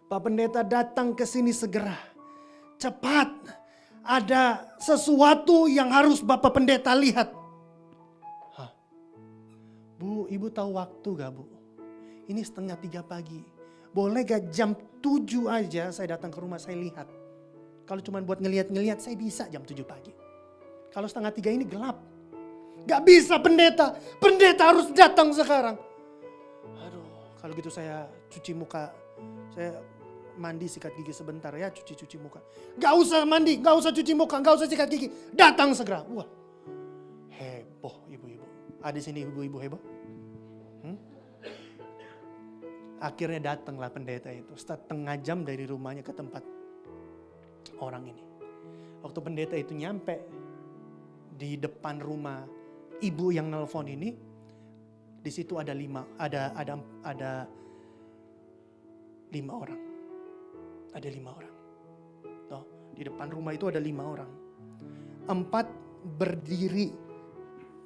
S2: Pak pendeta datang ke sini segera. Cepat. Ada sesuatu yang harus Bapak pendeta lihat. Hah? Bu, Ibu tahu waktu gak Bu? Ini setengah 3 pagi. Boleh gak jam 7 aja saya datang ke rumah saya lihat. Kalau cuma buat ngeliat-ngeliat saya bisa jam 7 pagi. Kalau setengah 3 ini gelap. Gak bisa pendeta. Pendeta harus datang sekarang. Aduh, kalau gitu saya cuci muka. Saya mandi sikat gigi sebentar ya, cuci muka. Gak usah mandi, gak usah cuci muka, gak usah sikat gigi. Datang segera. Wah, heboh ibu-ibu. Ada sini ibu-ibu heboh? Akhirnya datanglah pendeta itu. Setengah jam dari rumahnya ke tempat orang ini. Waktu pendeta itu nyampe di depan rumah ibu yang nelpon ini, di situ ada 5 orang. Ada 5 orang. Tuh, di depan rumah itu ada 5 orang. 4 berdiri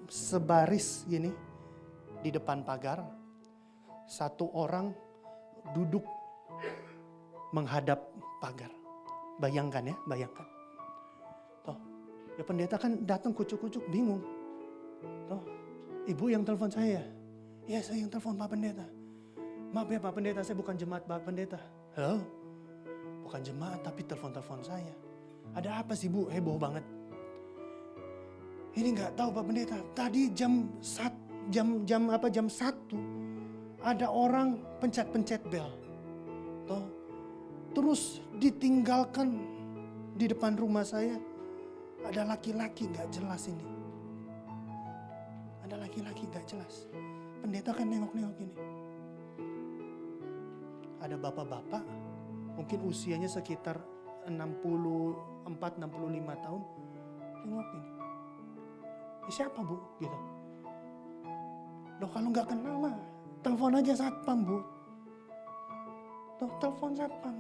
S2: sebaris gini di depan pagar. 1 orang duduk menghadap pagar. Bayangkan ya, bayangkan. Tuh, ya pendeta kan datang kucuk-kucuk bingung. Tuh, ibu yang telepon saya. Ya saya yang telepon Pak Pendeta. Maaf ya Pak Pendeta, saya bukan jemaat Pak Pendeta. Halo? Bukan jemaat tapi telepon saya. Ada apa sih Bu? Heboh banget. Ini nggak tahu Pak Pendeta. Tadi jam 1 ada orang pencet bel. Tuh. Terus ditinggalkan di depan rumah saya. Ada laki-laki nggak jelas ini. Ada laki-laki nggak jelas. Pendeta kan nengok-nengok gini. Ada bapak-bapak, mungkin usianya sekitar 64-65 tahun. Nengokin. Siapa Bu? Gitu. Loh kalau nggak kenal mah, telepon aja satpam Bu. Tuh telepon satpam.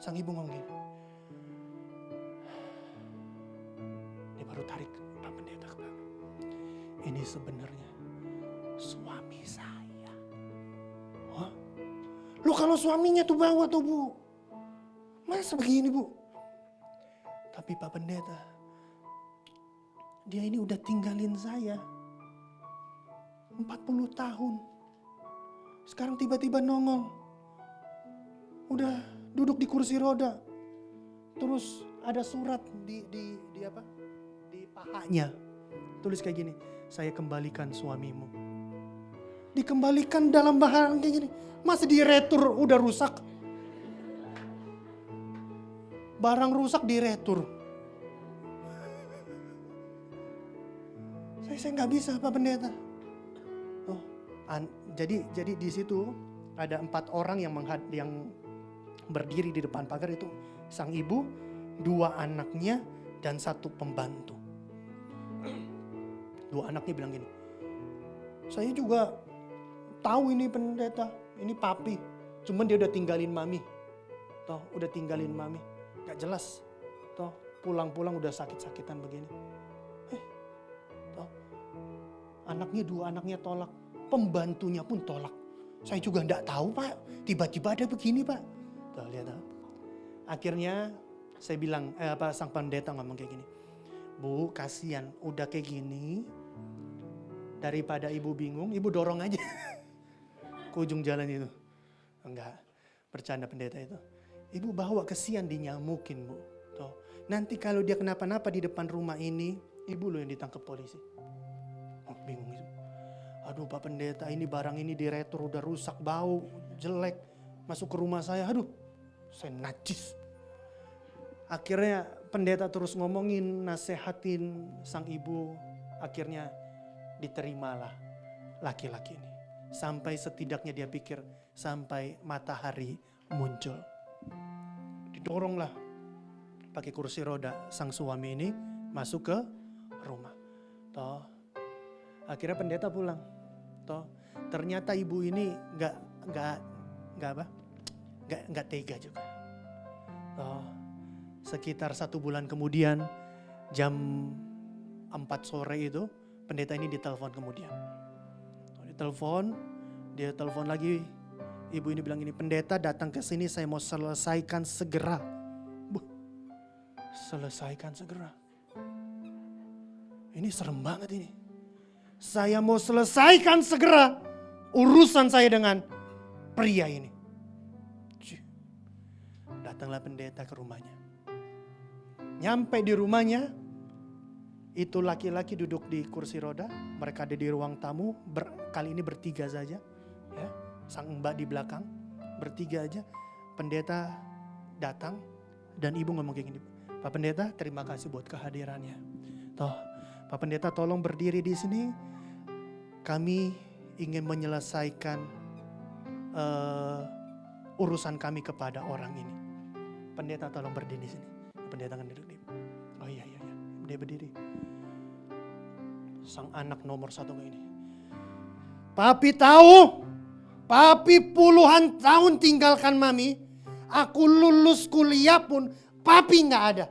S2: Sang ibu ngomong gini. Dia baru tarik Pak Pendeta ke belakang. Ini sebenarnya suami saya. Wah. Loh kalau suaminya tuh bawa tuh Bu. Masa begini Bu? Tapi Pak Pendeta, dia ini udah tinggalin saya 40 tahun. Sekarang tiba-tiba nongol. Udah duduk di kursi roda. Terus ada surat di pahanya. Tulis kayak gini, saya kembalikan suamimu. Dikembalikan dalam bahan kayak gini. Masih diretur udah rusak. Barang rusak diretur. Saya nggak bisa Pak Pendeta. Oh, jadi di situ ada 4 orang yang berdiri di depan pagar itu. Sang ibu, 2 anaknya, dan 1 pembantu. 2 anaknya bilang gini, saya juga tahu ini pendeta, ini papi. Cuman dia udah tinggalin mami. Toh, udah tinggalin mami. Gak jelas. Toh, pulang-pulang udah sakit-sakitan begini. Toh, anaknya 2 anaknya tolak. Pembantunya pun tolak. Saya juga gak tahu Pak. Tiba-tiba ada begini Pak. Tuh, lihat toh. Akhirnya saya bilang, sang pendeta ngomong kayak gini. Bu, kasihan udah kayak gini. Daripada ibu bingung, ibu dorong aja. Ke ujung jalan itu. Enggak, bercanda pendeta itu. Ibu bawa kesian dinyamukin Bu. Tuh. Nanti kalau dia kenapa-napa di depan rumah ini, ibu loh yang ditangkap polisi. Oh, bingung itu. Aduh Pak Pendeta, ini barang ini diretur udah rusak, bau, jelek. Masuk ke rumah saya, aduh saya najis. Akhirnya pendeta terus ngomongin, nasehatin sang ibu. Akhirnya diterimalah laki-laki ini. Sampai setidaknya dia pikir sampai matahari muncul. Didoronglah pakai kursi roda sang suami ini masuk ke rumah. Toh, akhirnya pendeta pulang. Toh, ternyata ibu ini nggak tega juga. Toh, sekitar 1 bulan kemudian jam 4 sore itu pendeta ini ditelepon kemudian. Dia telepon lagi. Ibu ini bilang ini, pendeta datang ke sini, saya mau selesaikan segera. Selesaikan segera. Ini serem banget ini. Saya mau selesaikan segera urusan saya dengan pria ini. Datanglah pendeta ke rumahnya. Nyampe di rumahnya, itu laki-laki duduk di kursi roda. Mereka ada di ruang tamu, kali ini bertiga saja. Ya, sang mbak di belakang, bertiga aja. Pendeta datang dan ibu ngomong kayak gini, Pak Pendeta terima kasih buat kehadirannya. Toh, Pak Pendeta tolong berdiri di sini. Kami ingin menyelesaikan urusan kami kepada orang ini. Pendeta tolong berdiri di sini. Pendeta kan duduk di. Oh iya. Dia berdiri. Sang anak nomor 1 kayak ini. Papi tahu. Papi puluhan tahun tinggalkan mami. Aku lulus kuliah pun papi gak ada.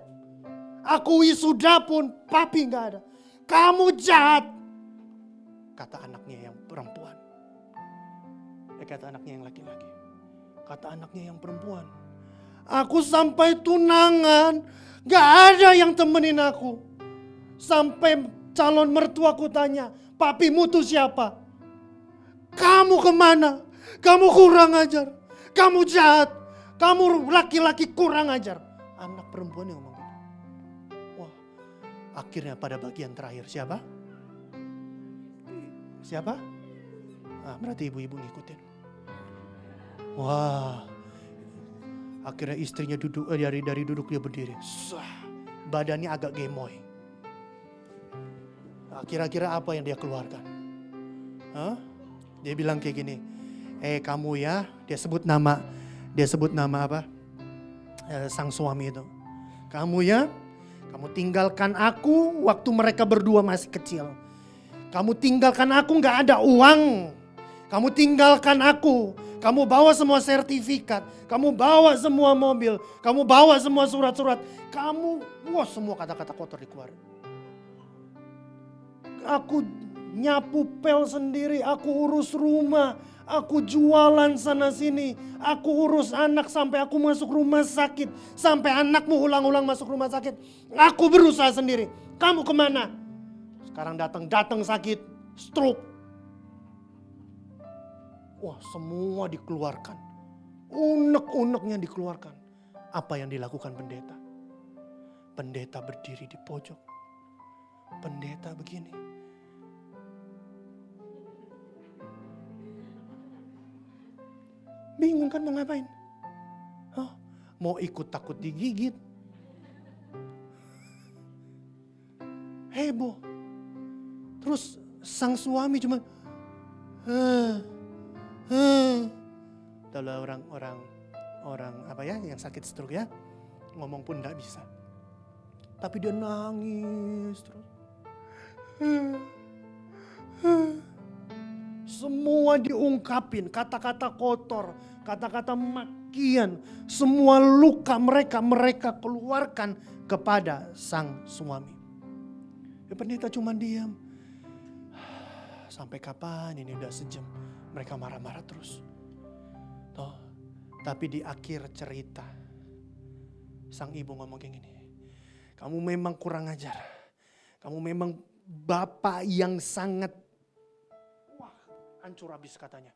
S2: Aku wisuda pun papi gak ada. Kamu jahat. Kata anaknya yang perempuan. Kata anaknya yang laki-laki. Kata anaknya yang perempuan. Aku sampai tunangan. Gak ada yang temenin aku. Sampai calon mertuaku tanya, papimu tuh siapa? Kamu kemana? Kamu kurang ajar. Kamu jahat. Kamu laki-laki kurang ajar. Anak perempuan yang ngomong gitu. Wah, akhirnya pada bagian terakhir siapa? Siapa? Berarti ibu-ibu ngikutin. Wah, akhirnya istrinya duduk dari duduk dia berdiri. Badannya agak gemoy. Kira-kira apa yang dia keluarkan? Dia bilang kayak gini, kamu ya, dia sebut nama apa? Sang suami itu. Kamu ya, kamu tinggalkan aku waktu mereka berdua masih kecil. Kamu tinggalkan aku gak ada uang. Kamu tinggalkan aku. Kamu bawa semua sertifikat. Kamu bawa semua mobil. Kamu bawa semua surat-surat. Semua kata-kata kotor dikeluarin. Aku nyapu pel sendiri. Aku urus rumah. Aku jualan sana sini. Aku urus anak sampai aku masuk rumah sakit. Sampai anakmu ulang-ulang masuk rumah sakit. Aku berusaha sendiri. Kamu kemana? Sekarang datang sakit. Stroke. Wah, semua dikeluarkan. Unek-uneknya dikeluarkan. Apa yang dilakukan pendeta? Pendeta berdiri di pojok. Pendeta begini. Bingung kan mau ngapain? Oh, mau ikut takut digigit. Heboh. Terus sang suami cuma kalau orang apa ya yang sakit stroke ya, ngomong pun enggak bisa. Tapi dia nangis terus. Semua diungkapin, kata-kata kotor, kata-kata makian, semua luka mereka keluarkan kepada sang suami. Ya, pendeta cuma diam. Sampai kapan ini udah sejam, mereka marah-marah terus. Toh, tapi di akhir cerita, sang ibu ngomong kayak gini, kamu memang kurang ajar, kamu memang bapak yang sangat hancur habis katanya.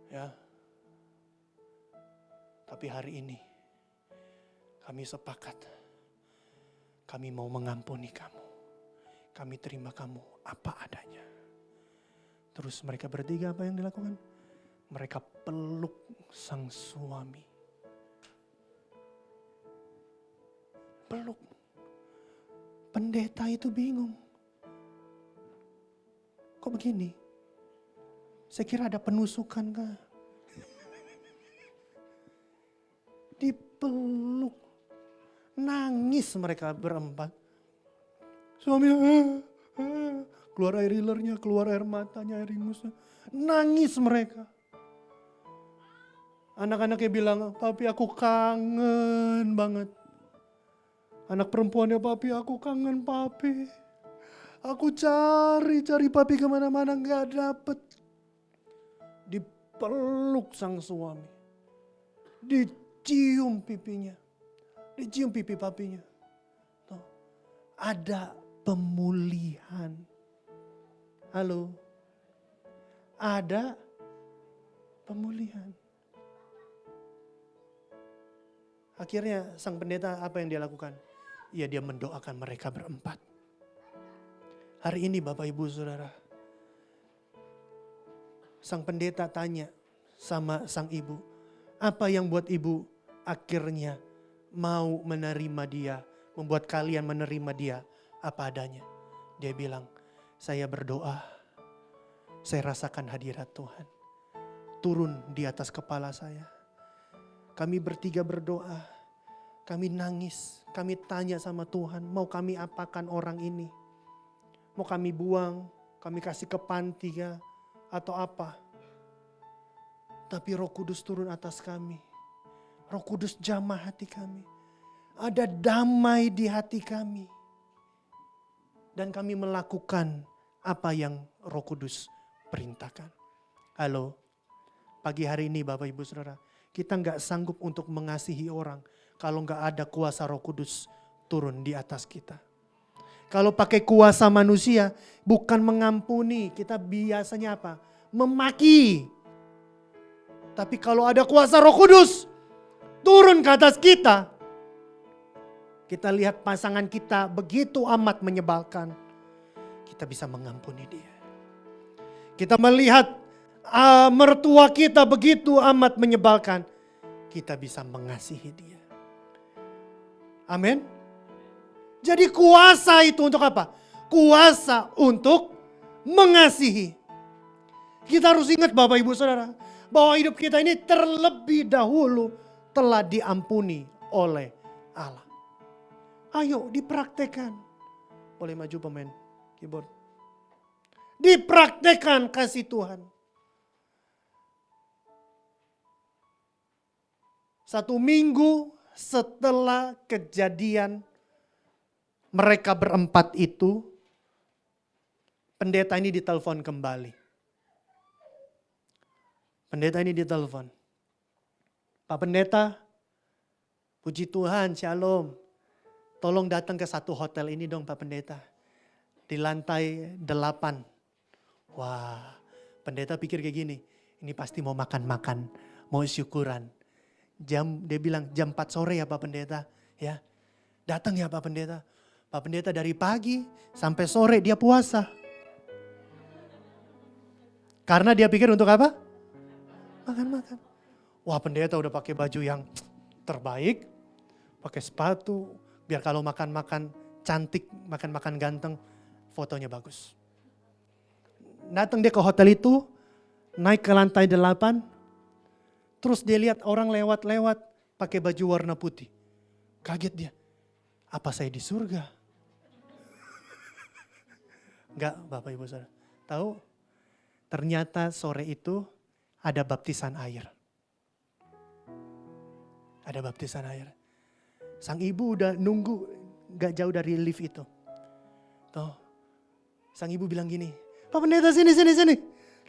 S2: Ya. Tapi hari ini kami sepakat. Kami mau mengampuni kamu. Kami terima kamu apa adanya. Terus mereka bertiga apa yang dilakukan? Mereka peluk sang suami. Peluk. Pendeta itu bingung. Kok begini? Saya kira ada penusukan kah? Dipeluk. Nangis mereka berempat. Suami keluar air liurnya, keluar air matanya, air ingusnya. Nangis mereka. Anak-anaknya bilang, papi aku kangen banget. Anak perempuannya, papi aku kangen papi. Aku cari papi kemana-mana gak dapet. Dipeluk sang suami. Dicium pipinya. Dicium pipi papinya. Tuh. Ada pemulihan. Halo. Ada pemulihan. Akhirnya sang pendeta apa yang dia lakukan? Ya dia mendoakan mereka berempat. Hari ini Bapak Ibu Saudara. Sang pendeta tanya sama sang ibu. Apa yang buat ibu akhirnya mau menerima dia. Membuat kalian menerima dia apa adanya. Dia bilang, saya berdoa. Saya rasakan hadirat Tuhan. Turun di atas kepala saya. Kami bertiga berdoa. Kami nangis. Kami tanya sama Tuhan. Mau kami apakan orang ini? Mau kami buang? Kami kasih ke panti kah? Atau apa? Tapi Roh Kudus turun atas kami. Roh Kudus jamah hati kami. Ada damai di hati kami. Dan kami melakukan apa yang Roh Kudus perintahkan. Halo, pagi hari ini Bapak Ibu Saudara. Kita gak sanggup untuk mengasihi orang kalau gak ada kuasa Roh Kudus turun di atas kita. Kalau pakai kuasa manusia bukan mengampuni, kita biasanya apa? Memaki. Tapi kalau ada kuasa Roh Kudus turun ke atas kita, kita lihat pasangan kita begitu amat menyebalkan, kita bisa mengampuni dia. Kita melihat mertua kita begitu amat menyebalkan, kita bisa mengasihi dia. Amin. Jadi kuasa itu untuk apa? Kuasa untuk mengasihi. Kita harus ingat Bapak Ibu Saudara, bahwa hidup kita ini terlebih dahulu telah diampuni oleh Allah. Ayo dipraktekkan. Boleh maju pemain keyboard. Dipraktekkan kasih Tuhan. 1 minggu setelah kejadian mereka berempat itu, pendeta ini ditelepon kembali. Pendeta ini ditelepon. Pak Pendeta, puji Tuhan, shalom. Tolong datang ke satu hotel ini dong Pak Pendeta. Di lantai 8. Wah, pendeta pikir kayak gini. Ini pasti mau makan-makan, mau syukuran. Dia bilang jam 4 sore ya Pak Pendeta. Ya, datang ya Pak Pendeta. Pak Pendeta dari pagi sampai sore dia puasa. Karena dia pikir untuk apa? Makan. Wah, pendeta udah pakai baju yang terbaik, pakai sepatu, biar kalau makan-makan cantik, makan-makan ganteng, fotonya bagus. Datang dia ke hotel itu, naik ke lantai 8, terus dia lihat orang lewat-lewat pakai baju warna putih. Kaget dia, apa saya di surga? Enggak, Bapak Ibu Saudara. Tahu, ternyata sore itu ada baptisan air. Ada baptisan air. Sang ibu udah nunggu gak jauh dari lift itu. Tuh, sang ibu bilang gini, Pak Pendeta sini.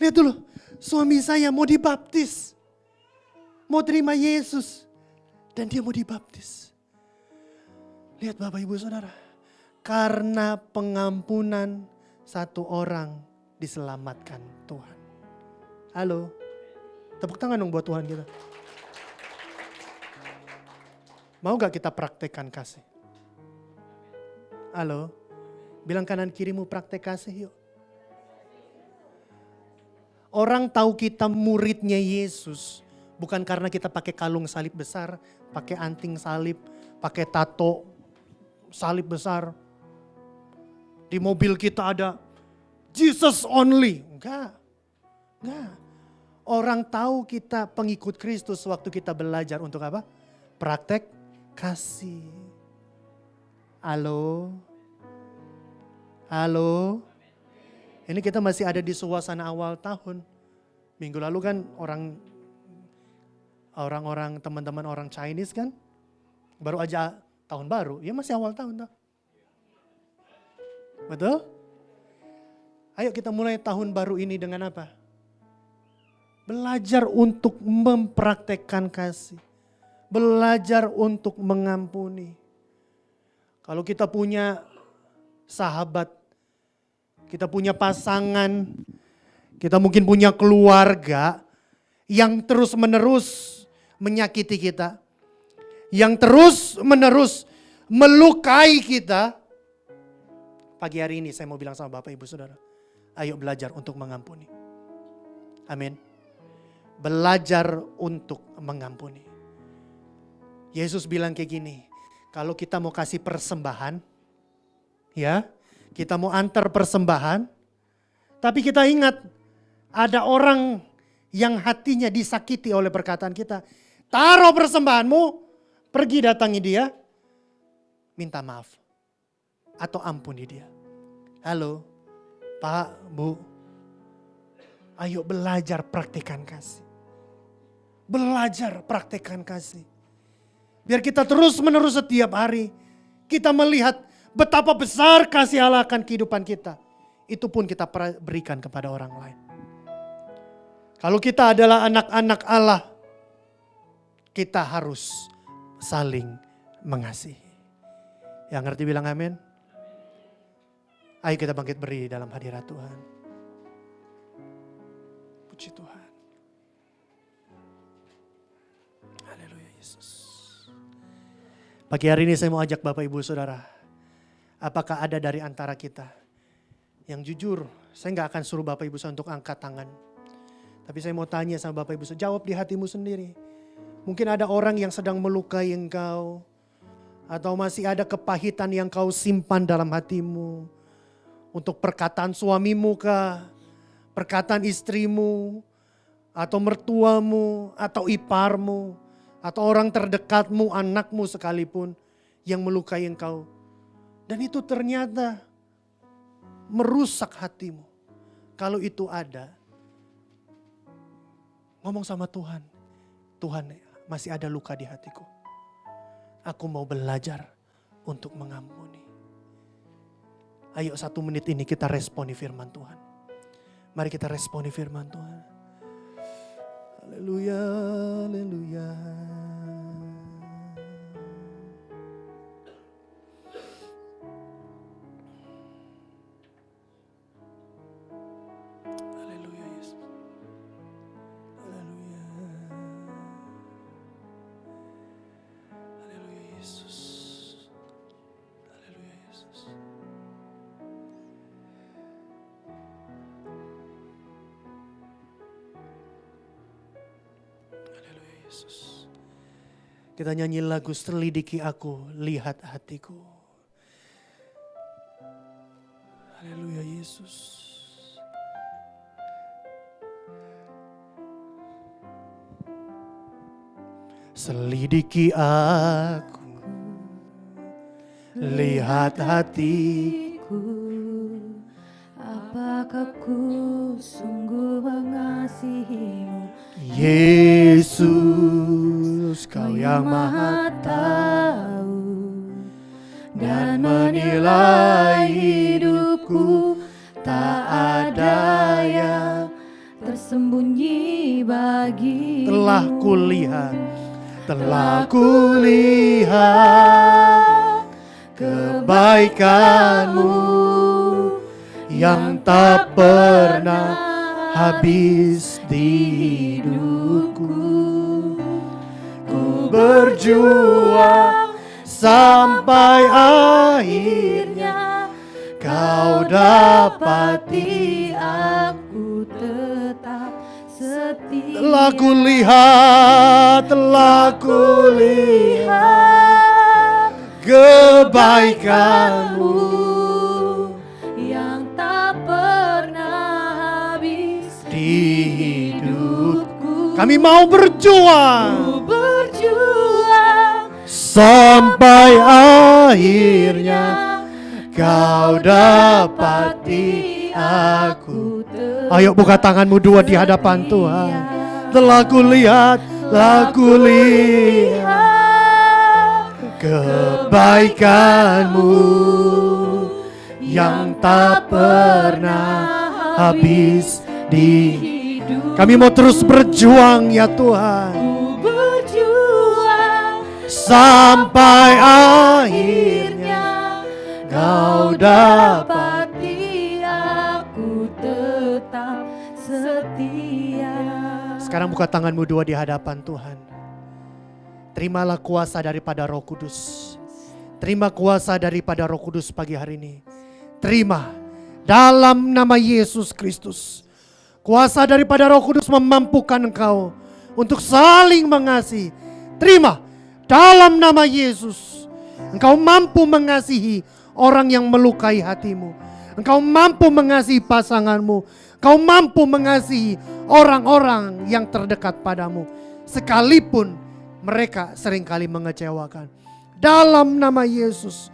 S2: Lihat dulu, suami saya mau dibaptis. Mau terima Yesus. Dan dia mau dibaptis. Lihat Bapak Ibu Saudara. Karena pengampunan satu orang diselamatkan Tuhan. Halo, tepuk tangan dong buat Tuhan kita. Mau gak kita praktekkan kasih? Halo, bilang kanan kirimu praktek kasih yuk. Orang tahu kita muridnya Yesus bukan karena kita pakai kalung salib besar, pakai anting salib, pakai tato salib besar. Di mobil kita ada Jesus only. Enggak. Orang tahu kita pengikut Kristus waktu kita belajar untuk apa? Praktek kasih. Halo. Ini kita masih ada di suasana awal tahun. Minggu lalu kan orang-orang teman-teman orang Chinese kan baru aja tahun baru. Ya masih awal tahun tuh. Betul? Ayo kita mulai tahun baru ini dengan apa? Belajar untuk mempraktekkan kasih. Belajar untuk mengampuni. Kalau kita punya sahabat, kita punya pasangan, kita mungkin punya keluarga yang terus-menerus menyakiti kita, yang terus-menerus melukai kita. Pagi hari ini saya mau bilang sama Bapak Ibu Saudara, ayo belajar untuk mengampuni. Amin. Belajar untuk mengampuni. Yesus bilang kayak gini, kalau kita mau kasih persembahan, ya, kita mau antar persembahan, tapi kita ingat ada orang yang hatinya disakiti oleh perkataan kita. Taruh persembahanmu, pergi datangi dia, minta maaf atau ampuni dia. Halo, Pak, Bu, ayo belajar praktekkan kasih. Belajar praktekkan kasih. Biar kita terus menerus setiap hari kita melihat betapa besar kasih Allah akan kehidupan kita. Itu pun kita berikan kepada orang lain. Kalau kita adalah anak-anak Allah, kita harus saling mengasihi. Yang ngerti bilang amin? Ayo kita bangkit berdiri dalam hadirat Tuhan. Puji Tuhan. Haleluya Yesus. Pagi hari ini saya mau ajak Bapak Ibu Saudara. Apakah ada dari antara kita yang jujur, saya gak akan suruh Bapak Ibu Saudara untuk angkat tangan. Tapi saya mau tanya sama Bapak Ibu Saudara, jawab di hatimu sendiri. Mungkin ada orang yang sedang melukai engkau. Atau masih ada kepahitan yang kau simpan dalam hatimu. Untuk perkataan suamimu kah, perkataan istrimu, atau mertuamu, atau iparmu, atau orang terdekatmu, anakmu sekalipun yang melukai engkau. Dan itu ternyata merusak hatimu. Kalau itu ada, ngomong sama Tuhan. Tuhan, masih ada luka di hatiku. Aku mau belajar untuk mengampuni. Ayo 1 menit ini kita responi firman Tuhan. Mari kita responi firman Tuhan. Haleluya, haleluya. Haleluya Yesus. Haleluya. Haleluya Yesus. Haleluya Yesus. Yesus. Kita nyanyi lagu selidiki aku, lihat hatiku. Haleluya Yesus. Selidiki aku, lihat hatiku.
S1: Apakah ku sungguh mengasihimu,
S2: Yesus, kau yang maha
S1: tahu
S2: dan menilai hidupku. Tak ada yang
S1: tersembunyi bagimu.
S2: telah kulihat kebaikanmu yang tak pernah habis di hidupku. Ku berjuang sampai akhirnya kau dapati
S1: Aku tetap setia.
S2: Telah kulihat kebaikanmu
S1: yang tak pernah habis
S2: di hidupku. Kami mau berjuang
S1: Ku berjuang
S2: sampai akhirnya kau dapati aku. Ayo buka tanganmu dua di hadapan Tuhan. Telah kulihat kebaikanmu yang tak pernah habis di
S1: hidup.
S2: Kami mau terus berjuang ya Tuhan
S1: Ku berjuang
S2: sampai akhirnya kau dapati.
S1: Aku tetap setia.
S2: Sekarang buka tanganmu dua di hadapan Tuhan. Terimalah kuasa daripada Roh Kudus. Terima kuasa daripada Roh Kudus pagi hari ini. Terima dalam nama Yesus Kristus. Kuasa daripada Roh Kudus memampukan engkau untuk saling mengasihi. Terima dalam nama Yesus. Engkau mampu mengasihi orang yang melukai hatimu. Engkau mampu mengasihi pasanganmu. Engkau mampu mengasihi orang-orang yang terdekat padamu. Sekalipun mereka seringkali mengecewakan. Dalam nama Yesus.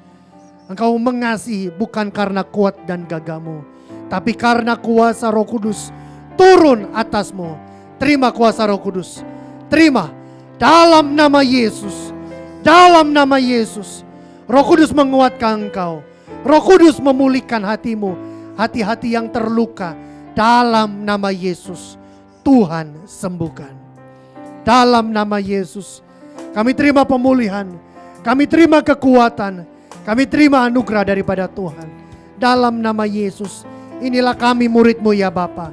S2: Engkau mengasihi bukan karena kuat dan gagahmu. Tapi karena kuasa Roh Kudus turun atasmu. Terima kuasa Roh Kudus. Terima dalam nama Yesus. Dalam nama Yesus. Roh Kudus menguatkan engkau. Roh Kudus memulihkan hatimu. Hati-hati yang terluka. Dalam nama Yesus. Tuhan sembuhkan. Dalam nama Yesus. Kami terima pemulihan. Kami terima kekuatan. Kami terima anugerah daripada Tuhan. Dalam nama Yesus. Inilah kami murid-Mu ya Bapa.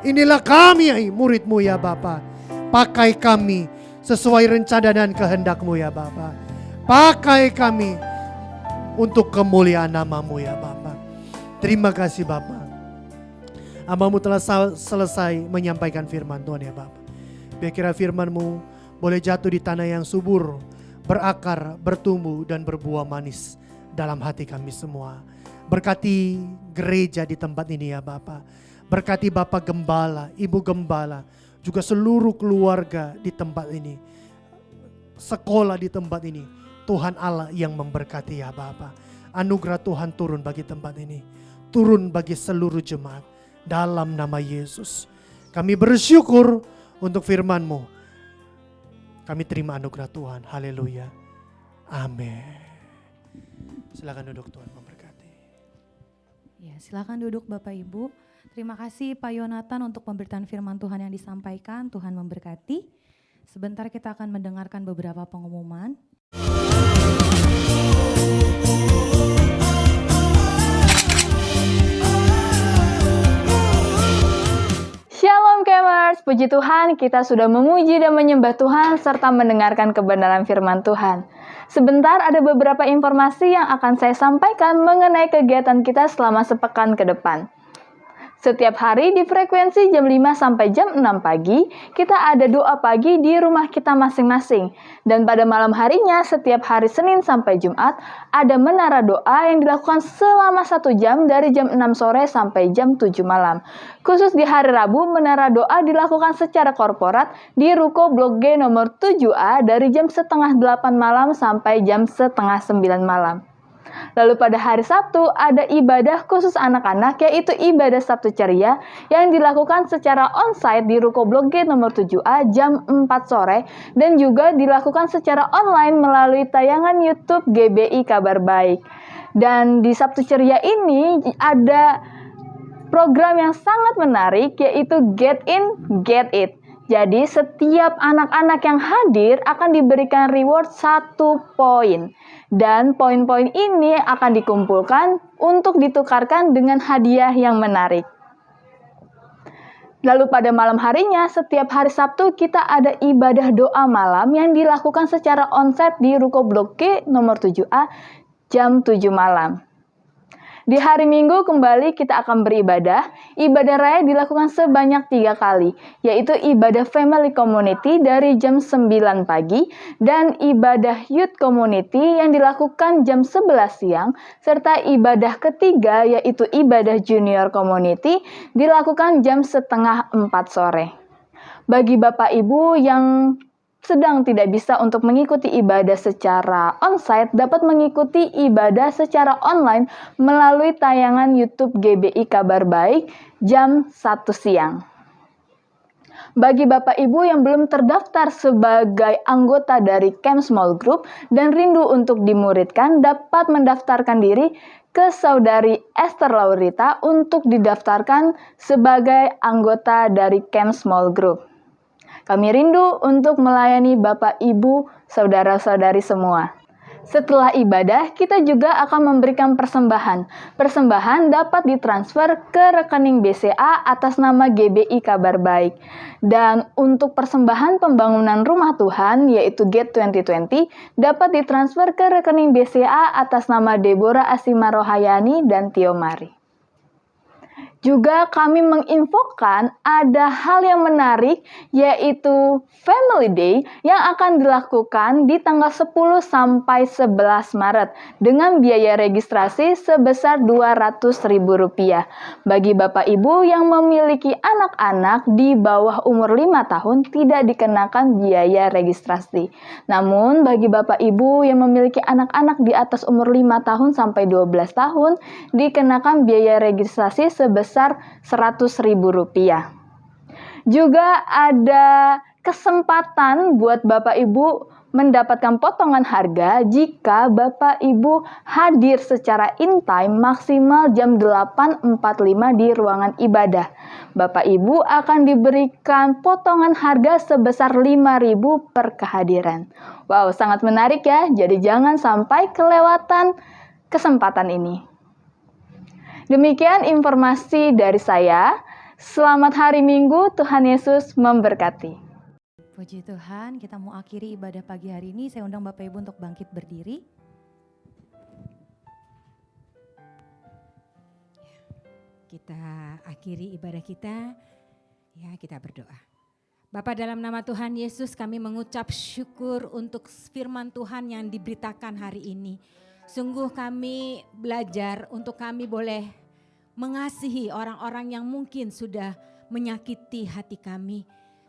S2: Inilah kami murid-Mu ya Bapa. Pakai kami sesuai rencana dan kehendak-Mu ya Bapa. Pakai kami untuk kemuliaan nama-Mu ya Bapa. Terima kasih Bapa. Hamba-Mu telah selesai menyampaikan firman Tuhan ya Bapa. Biar kira firman-Mu boleh jatuh di tanah yang subur, berakar, bertumbuh dan berbuah manis dalam hati kami semua. Berkati gereja di tempat ini ya Bapa. Berkati Bapak Gembala, Ibu Gembala, juga seluruh keluarga di tempat ini. Sekolah di tempat ini. Tuhan Allah yang memberkati ya Bapa. Anugerah Tuhan turun bagi tempat ini. Turun bagi seluruh jemaat. Dalam nama Yesus. Kami bersyukur untuk firman-Mu. Kami terima anugerah Tuhan. Haleluya. Amin. Silakan duduk, Tuhan memberkati.
S1: Ya, silakan duduk Bapak Ibu. Terima kasih Pak Yonatan untuk pemberitaan firman Tuhan yang disampaikan. Tuhan memberkati. Sebentar kita akan mendengarkan beberapa pengumuman.
S3: Shalom Kemers, puji Tuhan kita sudah memuji dan menyembah Tuhan serta mendengarkan kebenaran firman Tuhan. Sebentar ada beberapa informasi yang akan saya sampaikan mengenai kegiatan kita selama sepekan ke depan. Setiap hari di frekuensi jam 5 sampai jam 6 pagi, kita ada doa pagi di rumah kita masing-masing. Dan pada malam harinya, setiap hari Senin sampai Jumat, ada menara doa yang dilakukan selama 1 jam dari jam 6 sore sampai jam 7 malam. Khusus di hari Rabu, menara doa dilakukan secara korporat di Ruko Blok G nomor 7A dari jam setengah 8 malam sampai jam setengah 9 malam. Lalu pada hari Sabtu ada ibadah khusus anak-anak yaitu ibadah Sabtu Ceria yang dilakukan secara onsite di Ruko Blok G nomor 7A jam 4 sore dan juga dilakukan secara online melalui tayangan YouTube GBI Kabar Baik. Dan di Sabtu Ceria ini ada program yang sangat menarik yaitu Get In, Get It. Jadi setiap anak-anak yang hadir akan diberikan reward 1 poin. Dan poin-poin ini akan dikumpulkan untuk ditukarkan dengan hadiah yang menarik. Lalu pada malam harinya, setiap hari Sabtu kita ada ibadah doa malam yang dilakukan secara onsite di Ruko Blok G nomor 7A jam 7 malam. Di hari Minggu kembali kita akan beribadah. Ibadah raya dilakukan sebanyak 3 kali, yaitu ibadah Family Community dari jam 9 pagi dan ibadah Youth Community yang dilakukan jam 11 siang, serta ibadah ketiga yaitu ibadah Junior Community dilakukan jam setengah 4 sore. Bagi Bapak Ibu yang sedang tidak bisa untuk mengikuti ibadah secara onsite dapat mengikuti ibadah secara online melalui tayangan YouTube GBI Kabar Baik jam 1 siang. Bagi Bapak Ibu yang belum terdaftar sebagai anggota dari Camp Small Group dan rindu untuk dimuridkan dapat mendaftarkan diri ke Saudari Esther Laurita untuk didaftarkan sebagai anggota dari Camp Small Group. Kami rindu untuk melayani Bapak, Ibu, Saudara-saudari semua. Setelah ibadah, kita juga akan memberikan persembahan. Persembahan dapat ditransfer ke rekening BCA atas nama GBI Kabar Baik. Dan untuk persembahan pembangunan rumah Tuhan, yaitu GATE 2020, dapat ditransfer ke rekening BCA atas nama Deborah Asima Rohayani dan Tio Mari. Juga kami menginfokan ada hal yang menarik yaitu Family Day yang akan dilakukan di tanggal 10 sampai 11 Maret dengan biaya registrasi sebesar Rp200.000. Bagi Bapak Ibu yang memiliki anak-anak di bawah umur 5 tahun tidak dikenakan biaya registrasi. Namun bagi Bapak Ibu yang memiliki anak-anak di atas umur 5 tahun sampai 12 tahun dikenakan biaya registrasi sebesar Rp100.000. Juga ada kesempatan buat Bapak Ibu mendapatkan potongan harga jika Bapak Ibu hadir secara in time maksimal jam 8.45 di ruangan ibadah. Bapak Ibu akan diberikan potongan harga sebesar Rp5.000 per kehadiran. Wow, sangat menarik ya. Jadi jangan sampai kelewatan kesempatan ini. Demikian informasi dari saya. Selamat hari Minggu, Tuhan Yesus memberkati.
S1: Puji Tuhan, kita mau akhiri ibadah pagi hari ini. Saya undang Bapak Ibu untuk bangkit berdiri.
S4: Kita akhiri ibadah kita, ya kita berdoa. Bapa, dalam nama Tuhan Yesus kami mengucap syukur untuk firman Tuhan yang diberitakan hari ini. Sungguh kami belajar untuk kami boleh mengasihi orang-orang yang mungkin sudah menyakiti hati kami.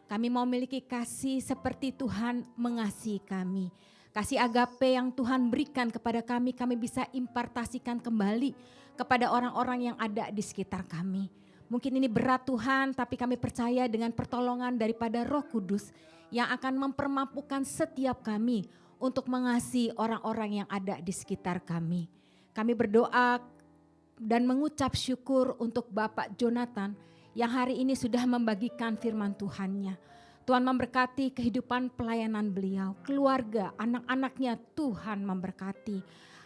S4: Kami mau memiliki kasih seperti Tuhan mengasihi kami. Kasih agape yang Tuhan berikan kepada kami bisa impartasikan kembali kepada orang-orang yang ada di sekitar kami. Mungkin ini berat Tuhan, tapi kami percaya dengan pertolongan daripada Roh Kudus yang akan mempermampukan setiap kami untuk mengasihi orang-orang yang ada di sekitar kami. Kami berdoa dan mengucap syukur untuk Bapak Jonathan yang hari ini sudah membagikan firman Tuhan-Nya. Tuhan memberkati kehidupan pelayanan beliau, keluarga, anak-anaknya Tuhan memberkati.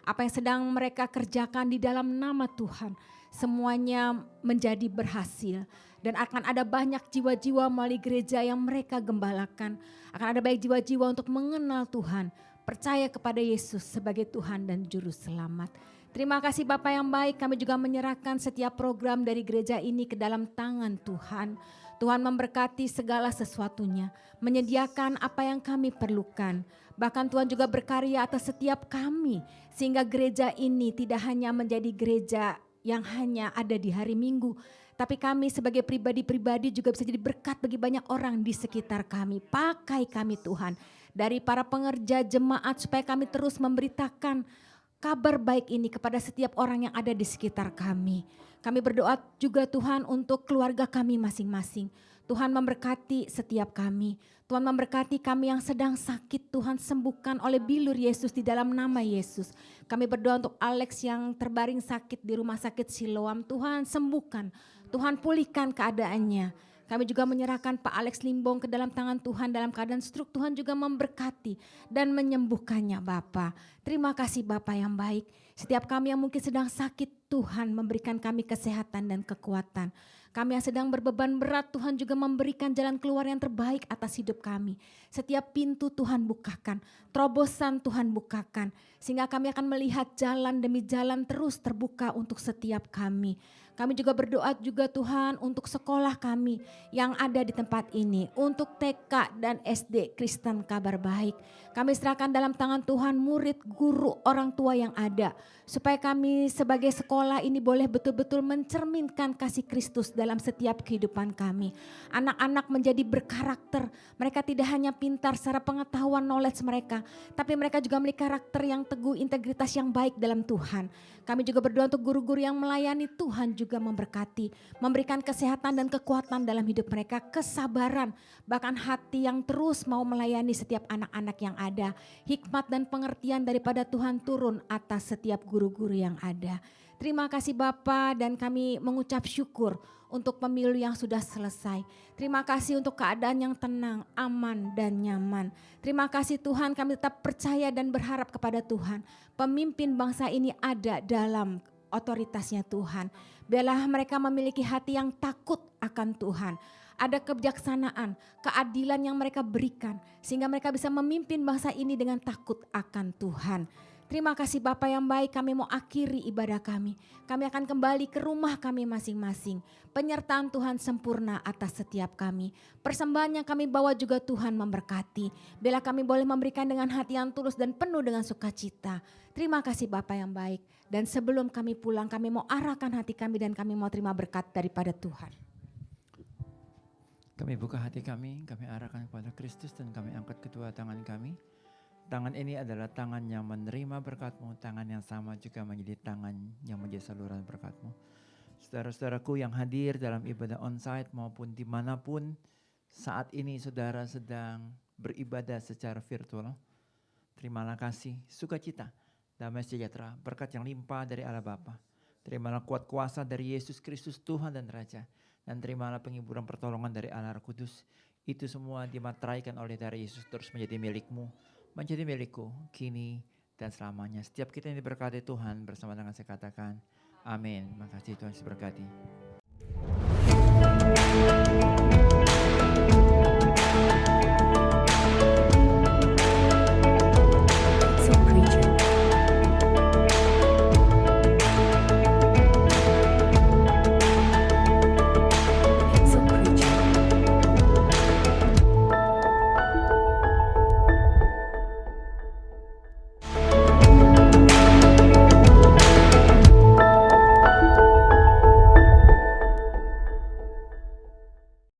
S4: Apa yang sedang mereka kerjakan di dalam nama Tuhan, semuanya menjadi berhasil. Dan akan ada banyak jiwa-jiwa melalui gereja yang mereka gembalakan. Akan ada banyak jiwa-jiwa untuk mengenal Tuhan, percaya kepada Yesus sebagai Tuhan dan Juru Selamat. Terima kasih Bapa yang baik, kami juga menyerahkan setiap program dari gereja ini ke dalam tangan Tuhan. Tuhan memberkati segala sesuatunya, menyediakan apa yang kami perlukan. Bahkan Tuhan juga berkarya atas setiap kami, sehingga gereja ini tidak hanya menjadi gereja yang hanya ada di hari Minggu, tapi kami sebagai pribadi-pribadi juga bisa jadi berkat bagi banyak orang di sekitar kami. Pakai kami Tuhan, dari para pengerja jemaat supaya kami terus memberitakan kabar baik ini kepada setiap orang yang ada di sekitar kami. Kami berdoa juga Tuhan untuk keluarga kami masing-masing. Tuhan memberkati setiap kami. Tuhan memberkati kami yang sedang sakit, Tuhan sembuhkan oleh bilur Yesus di dalam nama Yesus. Kami berdoa untuk Alex yang terbaring sakit di rumah sakit Siloam. Tuhan sembuhkan, Tuhan pulihkan keadaannya. Kami juga menyerahkan Pak Alex Limbong ke dalam tangan Tuhan dalam keadaan stroke. Tuhan juga memberkati dan menyembuhkannya Bapa. Terima kasih Bapa yang baik. Setiap kami yang mungkin sedang sakit, Tuhan memberikan kami kesehatan dan kekuatan. Kami yang sedang berbeban berat, Tuhan juga memberikan jalan keluar yang terbaik atas hidup kami. Setiap pintu Tuhan bukakan, terobosan Tuhan bukakan. Sehingga kami akan melihat jalan demi jalan terus terbuka untuk setiap kami. Kami juga berdoa juga Tuhan untuk sekolah kami yang ada di tempat ini. Untuk TK dan SD Kristen Kabar Baik. Kami serahkan dalam tangan Tuhan murid, guru, orang tua yang ada. Supaya kami sebagai sekolah ini boleh betul-betul mencerminkan kasih Kristus dalam setiap kehidupan kami. Anak-anak menjadi berkarakter. Mereka tidak hanya pintar secara pengetahuan knowledge mereka. Tapi mereka juga memiliki karakter yang teguh, integritas yang baik dalam Tuhan. Kami juga berdoa untuk guru-guru yang melayani, Tuhan juga memberkati, memberikan kesehatan dan kekuatan dalam hidup mereka, kesabaran, bahkan hati yang terus mau melayani setiap anak-anak yang ada. Hikmat dan pengertian daripada Tuhan turun atas setiap guru-guru yang ada. Terima kasih Bapa, dan kami mengucap syukur untuk pemilu yang sudah selesai. Terima kasih untuk keadaan yang tenang, aman dan nyaman. Terima kasih Tuhan, kami tetap percaya dan berharap kepada Tuhan. Pemimpin bangsa ini ada dalam otoritasnya Tuhan. Biarlah mereka memiliki hati yang takut akan Tuhan. Ada kebijaksanaan, keadilan yang mereka berikan. Sehingga mereka bisa memimpin bangsa ini dengan takut akan Tuhan. Terima kasih Bapa yang baik, kami mau akhiri ibadah kami. Kami akan kembali ke rumah kami masing-masing. Penyertaan Tuhan sempurna atas setiap kami. Persembahan yang kami bawa juga Tuhan memberkati. Bila kami boleh memberikan dengan hati yang tulus dan penuh dengan sukacita. Terima kasih Bapa yang baik. Dan sebelum kami pulang, kami mau arahkan hati kami dan kami mau terima berkat daripada Tuhan.
S5: Kami buka hati kami arahkan kepada Kristus dan kami angkat kedua tangan kami. Tangan ini adalah tangan yang menerima berkat-Mu, tangan yang sama juga menjadi tangan yang menjadi saluran berkat-Mu. Saudara-saudaraku yang hadir dalam ibadah onsite maupun dimanapun saat ini saudara sedang beribadah secara virtual, terimalah kasih, sukacita, damai sejahtera, berkat yang limpah dari Allah Bapa. Terimalah kuat kuasa dari Yesus Kristus Tuhan dan Raja. Dan terimalah penghiburan pertolongan dari Allah Roh Kudus. Itu semua dimateraikan oleh dari Yesus terus menjadi milikmu, menjadi milikku, kini dan selamanya. Setiap kita yang diberkati Tuhan bersama dengan saya katakan, amin. Makasih Tuhan, berkati.